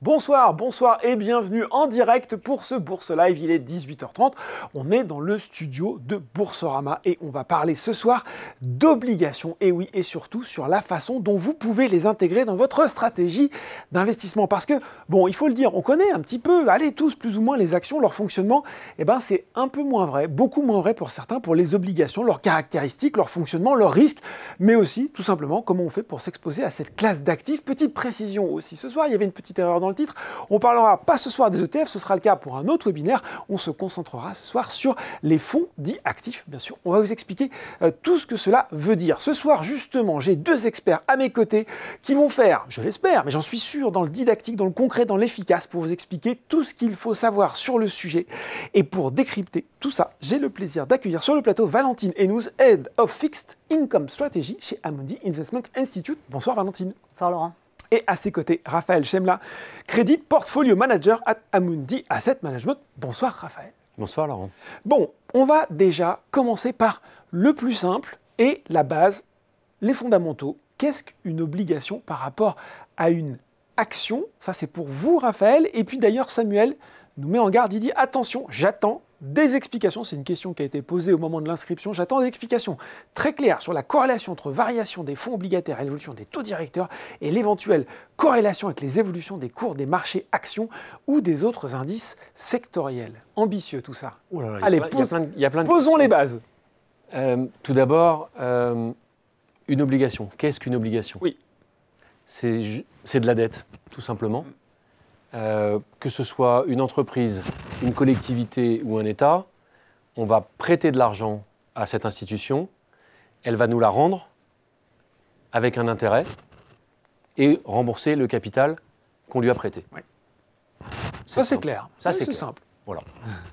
Bonsoir, bonsoir et bienvenue en direct pour ce Bourse Live. Il est 18h30. On est dans le studio de Boursorama et on va parler ce soir d'obligations. Et oui, et surtout sur la façon dont vous pouvez les intégrer dans votre stratégie d'investissement. Parce que, bon, il faut le dire, on connaît un petit peu, allez tous plus ou moins les actions, leur fonctionnement. Eh bien, c'est un peu moins vrai, beaucoup moins vrai pour certains, pour les obligations, leurs caractéristiques, leur fonctionnement, leurs risques, mais aussi, tout simplement, comment on fait pour s'exposer à cette classe d'actifs. Petite précision aussi, ce soir, il y avait une petite erreur dans le titre. On parlera pas ce soir des ETF, ce sera le cas pour un autre webinaire. On se concentrera ce soir sur les fonds dits actifs, bien sûr. On va vous expliquer tout ce que cela veut dire. Ce soir, justement, j'ai deux experts à mes côtés qui vont faire, je l'espère, mais j'en suis sûr, dans le didactique, dans le concret, dans l'efficace, pour vous expliquer tout ce qu'il faut savoir sur le sujet. Et pour décrypter tout ça, j'ai le plaisir d'accueillir sur le plateau Valentine Henouz, Head of Fixed Income Strategy chez Amundi Investment Institute. Bonsoir Valentine. Bonsoir Laurent. Et à ses côtés, Raphaël Chemla, Credit Portfolio Manager at Amundi Asset Management. Bonsoir Raphaël. Bonsoir Laurent. Bon, on va déjà commencer par le plus simple et la base, les fondamentaux. Qu'est-ce qu'une obligation par rapport à une action? Ça c'est pour vous Raphaël. Et puis d'ailleurs Samuel nous met en garde, il dit attention, j'attends des explications, c'est une question qui a été posée au moment de l'inscription, j'attends des explications très claires sur la corrélation entre variation des fonds obligataires et l'évolution des taux directeurs et l'éventuelle corrélation avec les évolutions des cours des marchés actions ou des autres indices sectoriels. Ambitieux tout ça. Oh là là, allez, posons les bases. Tout d'abord, une obligation. Qu'est-ce qu'une obligation? Oui. C'est de la dette, tout simplement. Que ce soit une entreprise, une collectivité ou un État, on va prêter de l'argent à cette institution, elle va nous la rendre avec un intérêt et rembourser le capital qu'on lui a prêté. Oui. Ça c'est clair, ça c'est simple. Voilà.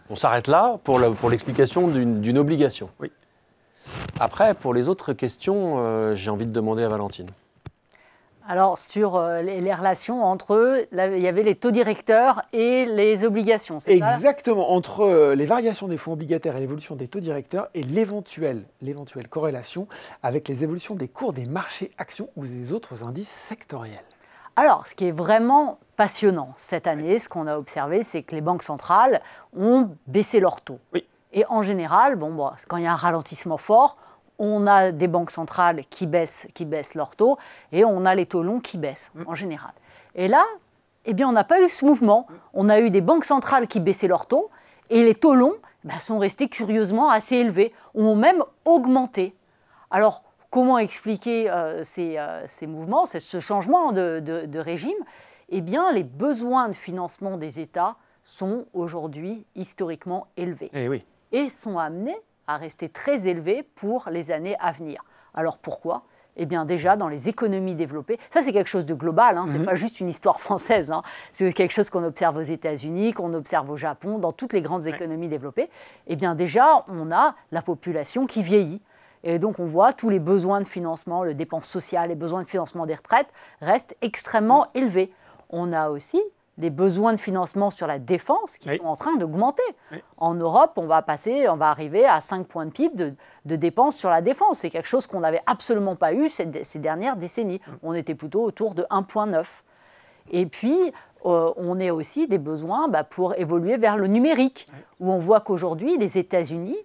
On s'arrête là pour l'explication d'une obligation. Oui. Après, pour les autres questions, j'ai envie de demander à Valentine. Alors, sur les relations entre eux, là, il y avait les taux directeurs et les obligations, c'est ça? Exactement, entre les variations des fonds obligataires et l'évolution des taux directeurs et l'éventuelle corrélation avec les évolutions des cours des marchés actions ou des autres indices sectoriels. Alors, ce qui est vraiment passionnant cette année, ce qu'on a observé, c'est que les banques centrales ont baissé leurs taux. Oui. Et en général, quand il y a un ralentissement fort, on a des banques centrales qui baissent leurs taux et on a les taux longs qui baissent en général. Et là, eh bien, on n'a pas eu ce mouvement. On a eu des banques centrales qui baissaient leurs taux et les taux longs sont restés curieusement assez élevés, ont même augmenté. Alors, comment expliquer ces mouvements, ce changement de régime? Eh bien, les besoins de financement des États sont aujourd'hui historiquement élevés et sont amenés à rester très élevés pour les années à venir. Alors pourquoi? Eh bien déjà dans les économies développées, ça c'est quelque chose de global, ce n'est pas juste une histoire française, c'est quelque chose qu'on observe aux États-Unis, qu'on observe au Japon, dans toutes les grandes économies développées. Eh bien déjà on a la population qui vieillit. Et donc on voit tous les besoins de financement, les dépenses sociales, les besoins de financement des retraites restent extrêmement élevés. On a aussi les besoins de financement sur la défense qui sont en train d'augmenter. En Europe, on va arriver à 5 points de PIB de dépenses sur la défense. C'est quelque chose qu'on n'avait absolument pas eu ces dernières décennies. On était plutôt autour de 1,9. Et puis, on a aussi des besoins pour évoluer vers le numérique, où on voit qu'aujourd'hui, les États-Unis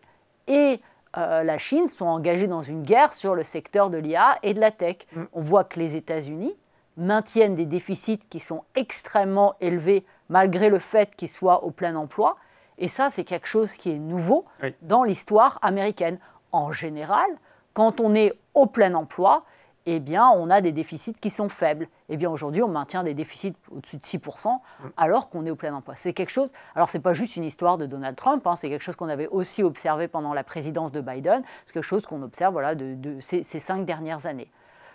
et la Chine sont engagés dans une guerre sur le secteur de l'IA et de la tech. On voit que les États-Unis maintiennent des déficits qui sont extrêmement élevés malgré le fait qu'ils soient au plein emploi. Et ça, c'est quelque chose qui est nouveau dans l'histoire américaine. En général, quand on est au plein emploi, eh bien, on a des déficits qui sont faibles. Eh bien, aujourd'hui, on maintient des déficits au-dessus de 6% alors qu'on est au plein emploi. C'est quelque chose... Alors, ce n'est pas juste une histoire de Donald Trump, c'est quelque chose qu'on avait aussi observé pendant la présidence de Biden. C'est quelque chose qu'on observe de ces 5 dernières années.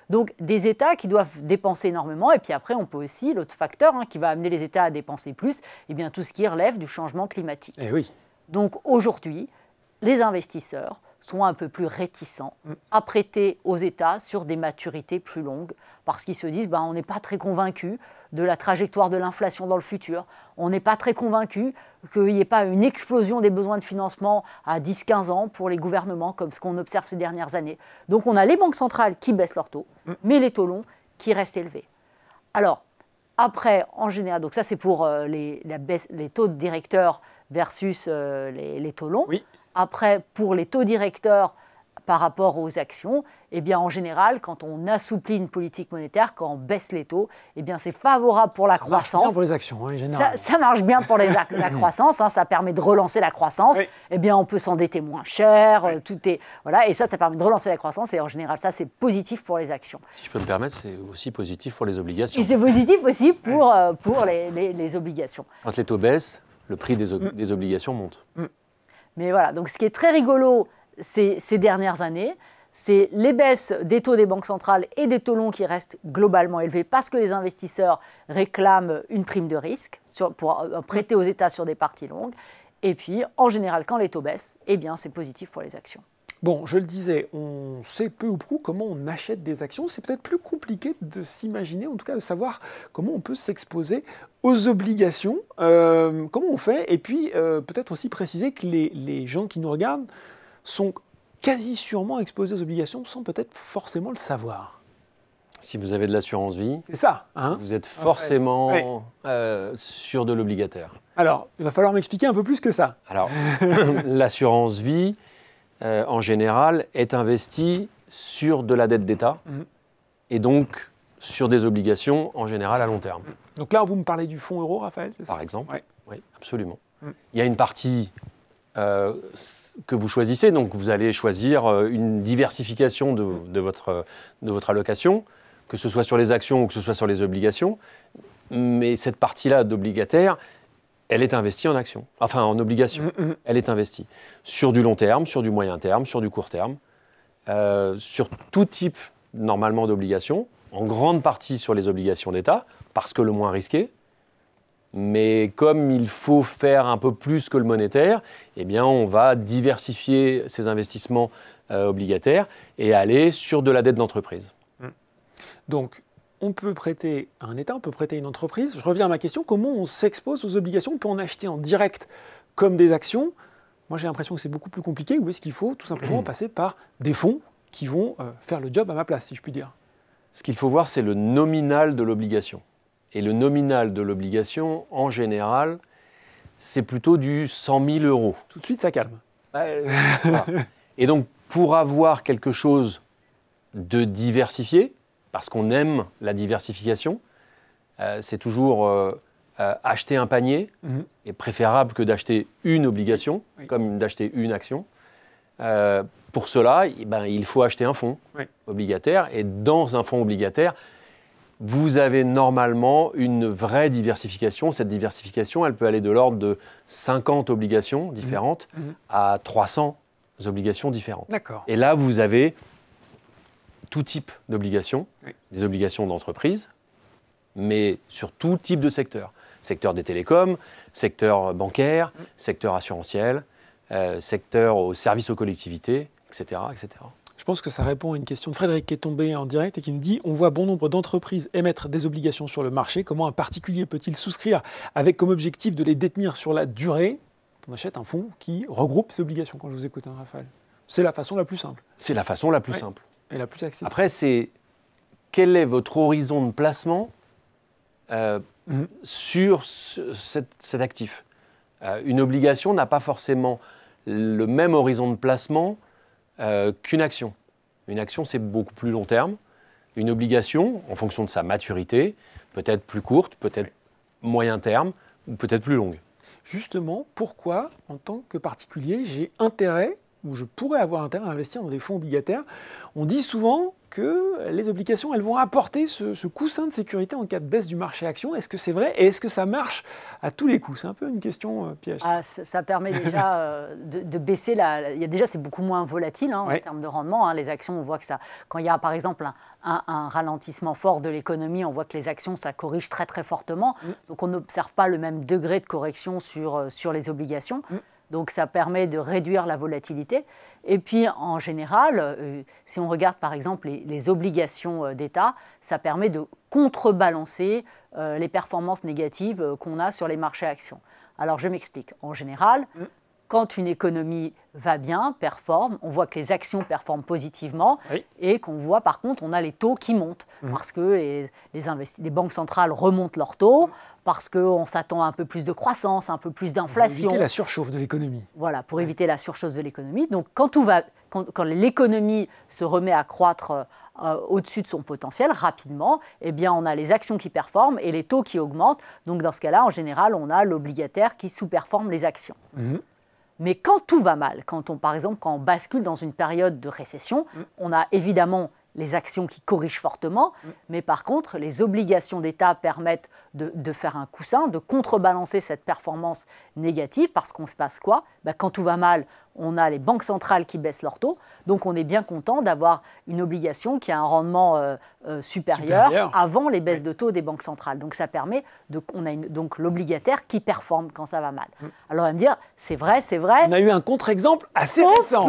Donc, des États qui doivent dépenser énormément. Et puis après, on peut aussi, l'autre facteur qui va amener les États à dépenser plus, eh bien, tout ce qui relève du changement climatique. Donc, aujourd'hui, les investisseurs sont un peu plus réticents à prêter aux États sur des maturités plus longues parce qu'ils se disent on n'est pas très convaincu de la trajectoire de l'inflation dans le futur, on n'est pas très convaincu qu'il n'y ait pas une explosion des besoins de financement à 10-15 ans pour les gouvernements comme ce qu'on observe ces dernières années. Donc on a les banques centrales qui baissent leurs taux, mais les taux longs qui restent élevés. Alors, Après, en général, donc ça c'est pour les taux directeurs versus les taux longs. Oui. Après, pour les taux directeurs par rapport aux actions, eh bien, en général, quand on assouplit une politique monétaire, quand on baisse les taux, eh bien, c'est favorable pour la croissance. Ça marche bien pour les actions, en général. Ça marche bien pour la croissance, hein, ça permet de relancer la croissance. Oui. Eh bien, on peut s'endetter moins cher, Oui. tout est voilà, et ça permet de relancer la croissance. Et en général, ça, c'est positif pour les actions. Si je peux me permettre, c'est aussi positif pour les obligations. Et c'est positif aussi pour les obligations. Quand les taux baissent, le prix des obligations monte. Mais voilà, donc ce qui est très rigolo ces dernières années, c'est les baisses des taux des banques centrales et des taux longs qui restent globalement élevés parce que les investisseurs réclament une prime de risque pour prêter aux États sur des parties longues. Et puis, en général, quand les taux baissent, eh bien, c'est positif pour les actions. Bon, je le disais, on sait peu ou prou comment on achète des actions. C'est peut-être plus compliqué de s'imaginer, en tout cas de savoir comment on peut s'exposer aux obligations, comment on fait. Et puis, peut-être aussi préciser que les gens qui nous regardent sont quasi sûrement exposés aux obligations sans peut-être forcément le savoir. Si vous avez de l'assurance vie, C'est ça, hein? vous êtes forcément sur de l'obligataire. Alors, il va falloir m'expliquer un peu plus que ça. Alors, l'assurance vie, en général, est investie sur de la dette d'État et donc sur des obligations, en général, à long terme. Donc là, vous me parlez du fonds euro, Raphaël, c'est ça? Par exemple, Ouais. oui, absolument. Il y a une partie que vous choisissez, donc vous allez choisir une diversification de votre allocation, que ce soit sur les actions ou que ce soit sur les obligations, mais cette partie-là d'obligataire, elle est investie en actions, enfin en obligations. Elle est investie sur du long terme, sur du moyen terme, sur du court terme, sur tout type normalement d'obligations, en grande partie sur les obligations d'État, parce que le moins risqué. Mais comme il faut faire un peu plus que le monétaire, eh bien on va diversifier ces investissements obligataires et aller sur de la dette d'entreprise. Donc, on peut prêter à un État, on peut prêter à une entreprise. Je reviens à ma question, comment on s'expose aux obligations? On peut en acheter en direct comme des actions. Moi, j'ai l'impression que c'est beaucoup plus compliqué. Ou est-ce qu'il faut tout simplement passer par des fonds qui vont faire le job à ma place, si je puis dire? Ce qu'il faut voir, c'est le nominal de l'obligation. Et le nominal de l'obligation, en général, c'est plutôt du 100 000 euros. Tout de suite, ça calme. Voilà. Et donc, pour avoir quelque chose de diversifié, parce qu'on aime la diversification, c'est toujours acheter un panier, est préférable que d'acheter une obligation, comme d'acheter une action. Pour cela, il faut acheter un fonds obligataire. Et dans un fonds obligataire, vous avez normalement une vraie diversification. Cette diversification, elle peut aller de l'ordre de 50 obligations différentes à 300 obligations différentes. D'accord. Et là, vous avez tout type d'obligations, des obligations d'entreprise, mais sur tout type de secteur. Secteur des télécoms, secteur bancaire, secteur assurantiel, secteur au service aux collectivités, etc., etc. Je pense que ça répond à une question de Frédéric qui est tombé en direct et qui nous dit « On voit bon nombre d'entreprises émettre des obligations sur le marché. Comment un particulier peut-il souscrire avec comme objectif de les détenir sur la durée ?» On achète un fonds qui regroupe ces obligations, quand je vous écoute, hein, Raphaël. C'est la façon la plus simple. C'est la façon la plus simple. Et la plus accessible. Après, c'est quel est votre horizon de placement sur cet actif. Une obligation n'a pas forcément le même horizon de placement qu'une action. Une action, c'est beaucoup plus long terme. Une obligation, en fonction de sa maturité, peut-être plus courte, peut-être moyen terme, ou peut-être plus longue. Justement, pourquoi, en tant que particulier, j'ai intérêt, ou je pourrais avoir intérêt à investir dans des fonds obligataires? On dit souvent que les obligations, elles vont apporter ce coussin de sécurité en cas de baisse du marché action. Est-ce que c'est vrai? Et est-ce que ça marche à tous les coups? C'est un peu une question piège. Ça permet déjà de baisser déjà, c'est beaucoup moins volatile en termes de rendement. Les actions, on voit que ça, quand il y a par exemple un ralentissement fort de l'économie, on voit que les actions, ça corrige très très fortement. Donc on n'observe pas le même degré de correction sur les obligations. Donc ça permet de réduire la volatilité. Et puis en général, si on regarde par exemple les obligations d'État, ça permet de contrebalancer les performances négatives qu'on a sur les marchés actions. Alors je m'explique. En général, quand une économie va bien, performe, on voit que les actions performent positivement et qu'on voit par contre, on a les taux qui montent parce que les banques centrales remontent leurs taux, parce qu'on s'attend à un peu plus de croissance, un peu plus d'inflation. Pour éviter la surchauffe de l'économie. Voilà, pour éviter la surchauffe de l'économie. Donc quand l'économie se remet à croître au-dessus de son potentiel rapidement, eh bien on a les actions qui performent et les taux qui augmentent. Donc dans ce cas-là, en général, on a l'obligataire qui sous-performe les actions. Mais quand tout va mal, par exemple, quand on bascule dans une période de récession, on a évidemment les actions qui corrigent fortement, mais par contre, les obligations d'État permettent de faire un coussin, de contrebalancer cette performance négative, parce qu'on se passe quoi ? Quand tout va mal, on a les banques centrales qui baissent leurs taux, donc on est bien content d'avoir une obligation qui a un rendement supérieur avant les baisses de taux des banques centrales. Donc ça permet, on a donc l'obligataire qui performe quand ça va mal. Alors on va me dire, c'est vrai. On a eu un contre-exemple assez récent.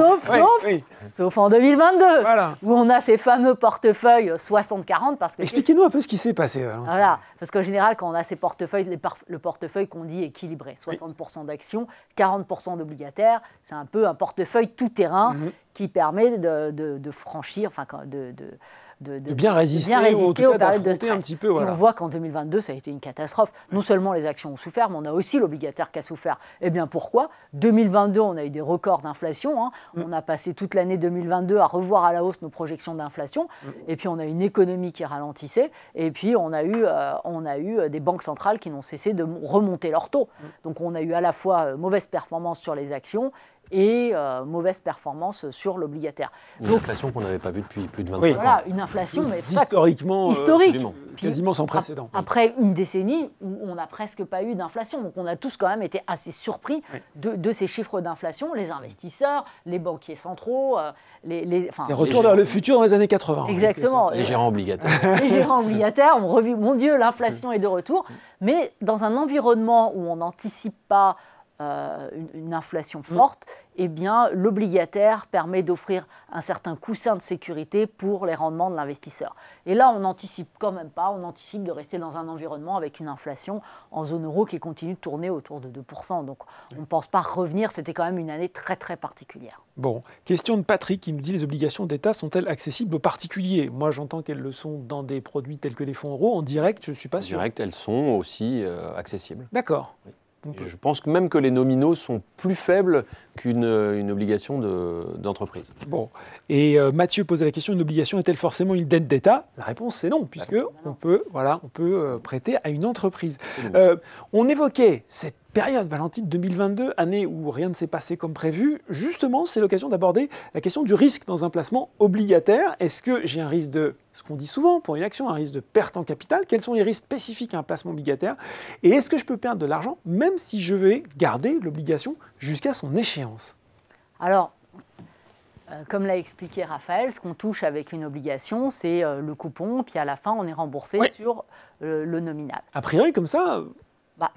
Sauf en 2022, voilà. Où on a ces fameux portefeuilles 60-40. Expliquez-nous un peu ce qui s'est passé. Voilà, parce qu'en général, quand on a ces portefeuilles, le portefeuille qu'on dit équilibré, 60% d'actions, 40% d'obligataires, c'est un peu un portefeuille tout-terrain qui permet de franchir, de bien résister aux périodes de stress. Un petit peu, voilà. Et on voit qu'en 2022, ça a été une catastrophe. Non seulement les actions ont souffert, mais on a aussi l'obligataire qui a souffert. Eh bien, pourquoi ? 2022, on a eu des records d'inflation. On a passé toute l'année 2022 à revoir à la hausse nos projections d'inflation. Et puis, on a une économie qui ralentissait. Et puis, on a eu des banques centrales qui n'ont cessé de remonter leurs taux. Donc, on a eu à la fois mauvaise performance sur les actions et mauvaise performance sur l'obligataire. Une inflation qu'on n'avait pas vue depuis plus de 25 ans. Voilà, une inflation mais historiquement quasiment sans précédent. Après une décennie où on n'a presque pas eu d'inflation. Donc on a tous quand même été assez surpris de ces chiffres d'inflation, les investisseurs, les banquiers centraux, les retours vers le futur dans les années 80. Exactement. Les gérants obligataires. Les gérants obligataires ont revu, mon Dieu, l'inflation est de retour. Mais dans un environnement où on n'anticipe pas une inflation forte, eh bien, l'obligataire permet d'offrir un certain coussin de sécurité pour les rendements de l'investisseur. Et là, on n'anticipe quand même pas, on anticipe de rester dans un environnement avec une inflation en zone euro qui continue de tourner autour de 2%. Donc, on ne pense pas revenir, c'était quand même une année très, très particulière. Bon, question de Patrick qui nous dit, les obligations d'État sont-elles accessibles aux particuliers ? Moi, j'entends qu'elles le sont dans des produits tels que les fonds euros. En direct, je ne suis pas sûr. En direct, elles sont aussi accessibles. D'accord. Oui. Je pense même que les nominaux sont plus faibles qu'une obligation d'entreprise. Bon, et Mathieu posait la question, une obligation est-elle forcément une dette d'État ? La réponse c'est non, puisque on peut prêter à une entreprise. On évoquait cette période, Valentine, 2022, année où rien ne s'est passé comme prévu. Justement, c'est l'occasion d'aborder la question du risque dans un placement obligataire. Est-ce que j'ai un risque de, ce qu'on dit souvent pour une action, un risque de perte en capital ? Quels sont les risques spécifiques à un placement obligataire ? Et est-ce que je peux perdre de l'argent même si je vais garder l'obligation jusqu'à son échéance ? Alors, comme l'a expliqué Raphaël, ce qu'on touche avec une obligation, c'est le coupon, puis à la fin, on est remboursé sur le nominal. A priori, comme ça...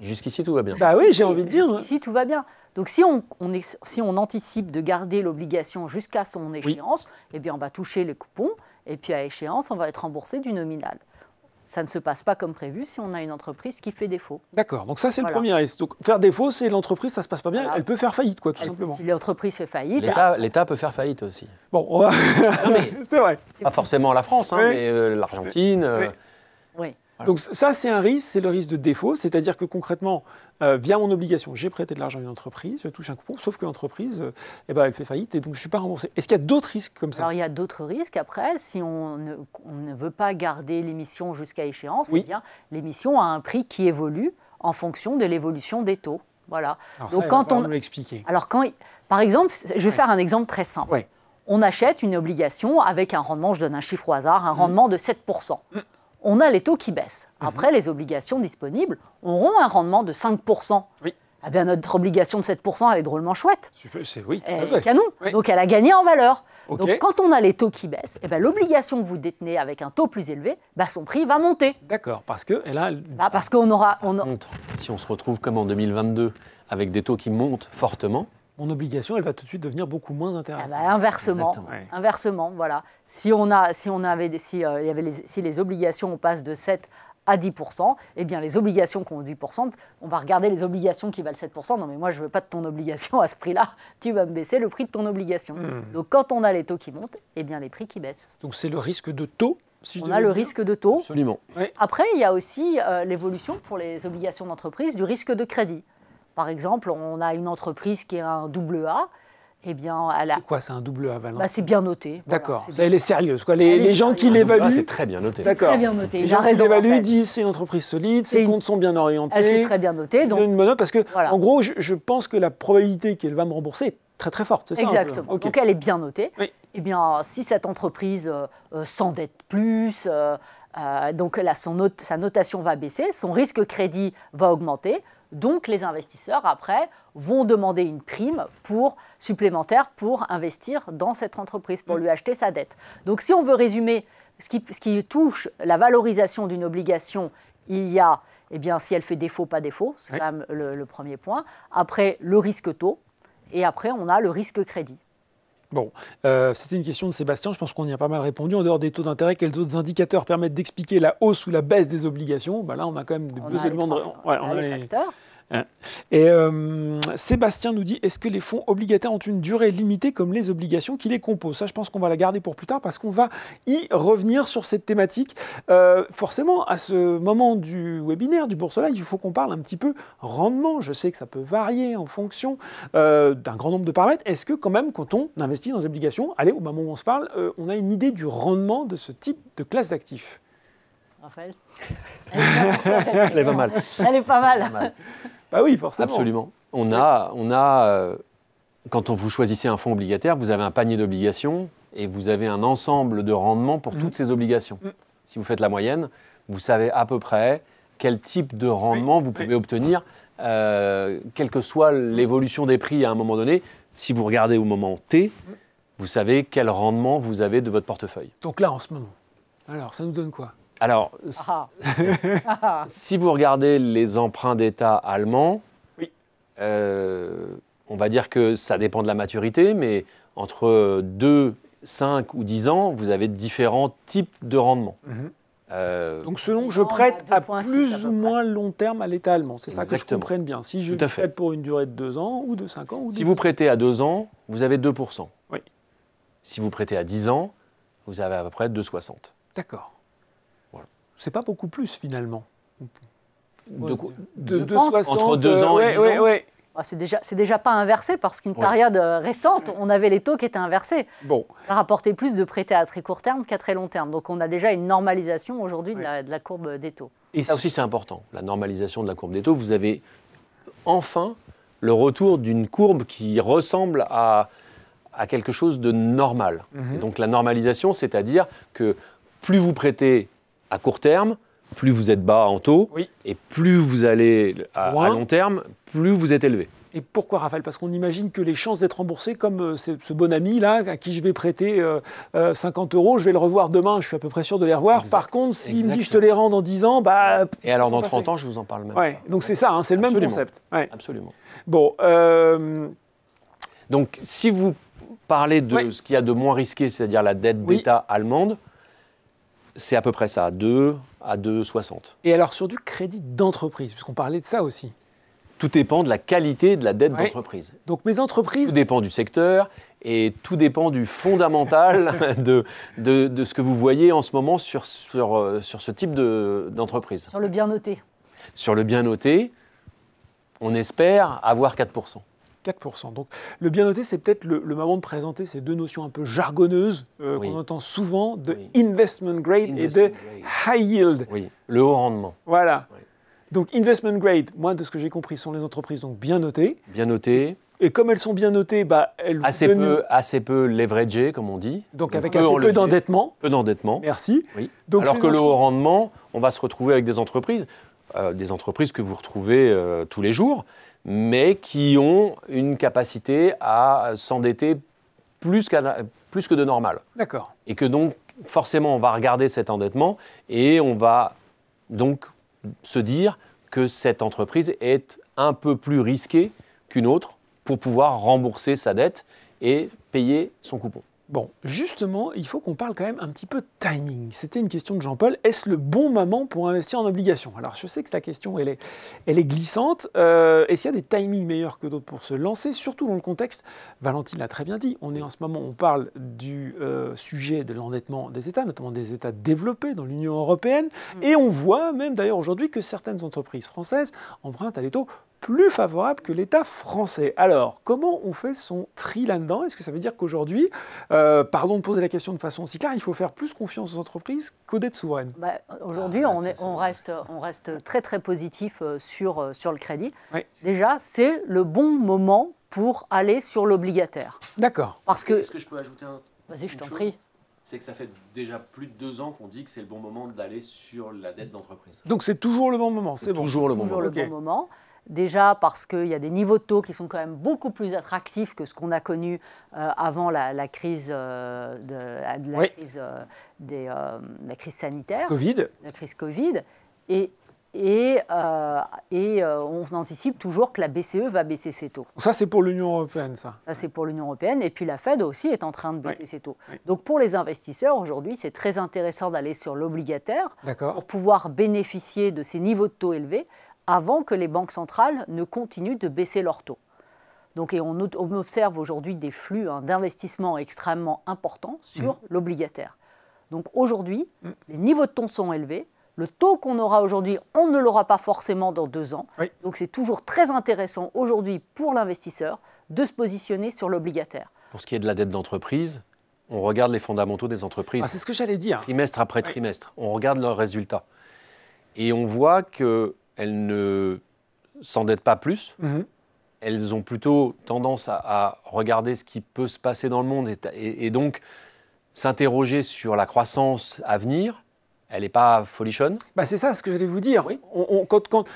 Jusqu'ici, tout va bien. Bah oui, j'ai envie de dire. Jusqu'ici, tout va bien. Donc, si on anticipe de garder l'obligation jusqu'à son échéance, eh bien, on va toucher les coupons, et puis à échéance, on va être remboursé du nominal. Ça ne se passe pas comme prévu si on a une entreprise qui fait défaut. D'accord, donc ça c'est le premier risque. Donc faire défaut, c'est l'entreprise, ça ne se passe pas bien, elle peut faire faillite, tout simplement. Si l'entreprise fait faillite... L'État peut faire faillite aussi. Bon, on va... c'est vrai. Pas forcément la France, mais l'Argentine... Oui. Voilà. Donc ça, c'est un risque, c'est le risque de défaut, c'est-à-dire que concrètement, via mon obligation, j'ai prêté de l'argent à une entreprise, je touche un coupon, sauf que l'entreprise, elle fait faillite et donc je ne suis pas remboursé. Est-ce qu'il y a d'autres risques comme ça ? Alors il y a d'autres risques après, si on ne veut pas garder l'émission jusqu'à échéance, eh bien l'émission a un prix qui évolue en fonction de l'évolution des taux. Voilà. Alors donc, ça, quand on nous l'expliquer. Alors par exemple, je vais faire un exemple très simple. Ouais. On achète une obligation avec un rendement, je donne un chiffre au hasard, un rendement de 7%. On a les taux qui baissent. Après, les obligations disponibles auront un rendement de 5%. Oui. Eh bien, notre obligation de 7%, elle est drôlement chouette. Oui, elle est canon. Oui. Donc, elle a gagné en valeur. Okay. Donc, quand on a les taux qui baissent, l'obligation que vous détenez avec un taux plus élevé, son prix va monter. D'accord, parce que parce qu'on aura... Si on se retrouve comme en 2022 avec des taux qui montent fortement, mon obligation, elle va tout de suite devenir beaucoup moins intéressante. Inversement, voilà. Si les obligations, on passe de 7 à 10%, eh bien les obligations qui ont 10%, on va regarder les obligations qui valent 7%. Non mais moi je ne veux pas de ton obligation à ce prix-là, tu vas me baisser le prix de ton obligation. Donc quand on a les taux qui montent, eh bien les prix qui baissent. Donc c'est le risque de taux, si je On devais a le dire. risque de taux. Absolument. Après, il y a aussi l'évolution pour les obligations d'entreprise du risque de crédit. Par exemple, on a une entreprise qui est un double A, eh bien, elle a... C'est quoi, c'est un double A, Valentine? Bah, c'est bien noté. Voilà, D'accord, c'est ça, bien. elle est sérieuse. Quoi. Elle Les est gens qui sérieuse. l'évaluent, C'est très bien noté. d'accord. Très bien noté. Les Il a gens qui raison, en l'évaluent fait. disent c'est une entreprise solide, ses C'est une- comptes sont bien orientés. Elle s'est très bien notée. Il Donc, donne une bonne note parce que, Voilà. en gros, je pense que la probabilité qu'elle va me rembourser est très très forte. C'est ça un peu. exactement. Ok. Donc, elle est bien notée. Oui. Eh bien, si cette entreprise s'endette plus, donc là, sa notation va baisser, son risque crédit va augmenter. Donc, les investisseurs, après, vont demander une prime supplémentaire pour investir dans cette entreprise, pour lui acheter sa dette. Donc, si on veut résumer, ce qui touche la valorisation d'une obligation, il y a, eh bien, si elle fait défaut, pas défaut, c'est Oui. quand même le premier point. Après, le risque taux. Et après, on a le risque crédit. Bon, c'était une question de Sébastien, je pense qu'on y a pas mal répondu. En dehors des taux d'intérêt, quels autres indicateurs permettent d'expliquer la hausse ou la baisse des obligations? Bah là, on a quand même On deux a les éléments de... trois- Ouais, on a les facteurs. Et Sébastien nous dit, est-ce que les fonds obligataires ont une durée limitée comme les obligations qui les composent? Ça, je pense qu'on va la garder pour plus tard parce qu'on va y revenir sur cette thématique. Forcément, à ce moment du webinaire, du Bourse Live, il faut qu'on parle un petit peu rendement. Je sais que ça peut varier en fonction d'un grand nombre de paramètres. Est-ce que quand même, quand on investit dans les obligations, allez, au moment où on se parle, on a une idée du rendement de ce type de classe d'actifs? Raphaël. Elle est pas mal. Elle est pas mal. Bah oui, forcément. Absolument. On a quand vous choisissez un fonds obligataire, vous avez un panier d'obligations et vous avez un ensemble de rendements pour toutes ces obligations. Si vous faites la moyenne, vous savez à peu près quel type de rendement vous pouvez obtenir, quelle que soit l'évolution des prix à un moment donné. Si vous regardez au moment T, vous savez quel rendement vous avez de votre portefeuille. Donc là, en ce moment, alors, ça nous donne quoi? Alors, Ah. si vous regardez les emprunts d'État allemands, Oui. On va dire que ça dépend de la maturité, mais entre 2, 5 ou 10 ans, vous avez différents types de rendements. Donc selon que je 10 ans, prête on a à 2,6 à plus peu ou moins long terme à l'État allemand, c'est ça que je Exactement. comprenne bien. Si je Tout à fait. prête pour une durée de 2 ans ou de 5 ans ou de Si vous prêtez à 2 ans, vous avez 2%. Oui. Si vous prêtez à 10 ans, vous avez à peu près 2,60. D'accord. Voilà. C'est pas beaucoup plus finalement. De quoi- De Je 2,60 Entre 2 ans et ouais, 10 ouais, ans. ouais. Ah, c'est déjà pas inversé parce qu'une Ouais. période récente, on avait les taux qui étaient inversés. Bon, Ça rapportait plus de prêter à très court terme qu'à très long terme. Donc on a déjà une normalisation aujourd'hui de la courbe des taux. et Ça aussi, c'est important. La normalisation de la courbe des taux, vous avez enfin le retour d'une courbe qui ressemble à quelque chose de normal. Et donc la normalisation, c'est-à-dire que plus vous prêtez à court terme, plus vous êtes bas en taux, Oui. et plus vous allez à Loin. long terme, plus vous êtes élevé. Et pourquoi, Raphaël? Parce qu'on imagine que les chances d'être remboursé, comme ce bon ami là, à qui je vais prêter 50 €, je vais le revoir demain, je suis à peu près sûr de les revoir. Exact. Par contre, s'il me dit je te Exactement. les rends dans 10 ans, bah. Et alors ils sont dans passés. 30 ans, je vous en parle même. Ouais, donc c'est ça, hein, c'est le même Absolument. concept. Ouais. Absolument. Bon, Donc si vous parlez de Ouais. ce qu'il y a de moins risqué, c'est-à-dire la dette Oui. d'État allemande, c'est à peu près ça, 2 à 2,60. et alors sur du crédit d'entreprise, puisqu'on parlait de ça aussi. Tout dépend de la qualité de la dette Ouais. d'entreprise. Donc mes entreprises, Tout dépend du secteur et tout dépend du fondamental de ce que vous voyez en ce moment sur ce type d'entreprise. Sur le bien noté. Sur le bien noté, on espère avoir 4%. 4%. Donc le bien noté, c'est peut-être le moment de présenter ces deux notions un peu jargonneuses Oui. qu'on entend souvent, de Oui. investment grade et de Investment grade. high yield. Oui, le haut rendement. Voilà. Oui. Donc investment grade, moi de ce que j'ai compris, sont les entreprises donc bien notées. Bien noté, Et comme elles sont bien notées, bah, elles vous donnent assez peu leveragées, comme on dit. donc avec peu assez en peu levier, d'endettement. Peu d'endettement. Merci. Oui. Donc, Alors ces que le haut entre- rendement, on va se retrouver avec des entreprises que vous retrouvez tous les jours, mais qui ont une capacité à s'endetter plus que de normal. D'accord. Et que donc, forcément, on va regarder cet endettement et on va donc se dire que cette entreprise est un peu plus risquée qu'une autre pour pouvoir rembourser sa dette et payer son coupon. Bon, justement, il faut qu'on parle quand même un petit peu de timing. C'était une question de Jean-Paul. Est-ce le bon moment pour investir en obligations? Alors, je sais que la question, elle est glissante. Est-ce qu'il y a des timings meilleurs que d'autres pour se lancer, surtout dans le contexte, Valentine l'a très bien dit, on est en ce moment, on parle du sujet de l'endettement des États, notamment des États développés dans l'Union européenne, et on voit même d'ailleurs aujourd'hui que certaines entreprises françaises empruntent à des taux plus favorable que l'État français. Alors, comment on fait son tri là-dedans? Est-ce que ça veut dire qu'aujourd'hui, pardon de poser la question de façon aussi claire, il faut faire plus confiance aux entreprises qu'aux dettes souveraines? Aujourd'hui, on reste très très positif sur le crédit. Oui. Déjà, c'est le bon moment pour aller sur l'obligataire. D'accord. Parce que... Est-ce que je peux ajouter Vas-y, je t'en chose prie. C'est que ça fait déjà plus de 2 ans qu'on dit que c'est le bon moment d'aller sur la dette d'entreprise. Donc c'est toujours le bon moment, c'est bon. Toujours le moment. Toujours le Ok. bon moment. Déjà parce qu'il y a des niveaux de taux qui sont quand même beaucoup plus attractifs que ce qu'on a connu avant la crise, Oui. la crise sanitaire, Covid. la crise Covid. Et on anticipe toujours que la BCE va baisser ses taux. Ça, c'est pour l'Union européenne, ça. Ça, c'est pour l'Union européenne. Et puis la Fed aussi est en train de baisser Oui. ses taux. Oui. Donc pour les investisseurs, aujourd'hui, c'est très intéressant d'aller sur l'obligataire D'accord. pour pouvoir bénéficier de ces niveaux de taux élevés avant que les banques centrales ne continuent de baisser leurs taux. Donc, et on observe aujourd'hui des flux d'investissement extrêmement importants sur l'obligataire. Donc aujourd'hui, les niveaux de taux sont élevés. Le taux qu'on aura aujourd'hui, on ne l'aura pas forcément dans 2 ans. Oui. Donc c'est toujours très intéressant aujourd'hui pour l'investisseur de se positionner sur l'obligataire. Pour ce qui est de la dette d'entreprise, on regarde les fondamentaux des entreprises. Ah, c'est ce que j'allais dire. Trimestre après trimestre. On regarde leurs résultats. Et on voit qu'elles ne s'endettent pas plus. Mhm. Elles ont plutôt tendance à regarder ce qui peut se passer dans le monde et donc s'interroger sur la croissance à venir. Elle n'est pas folichonne. Bah, c'est ça ce que j'allais vous dire. Oui.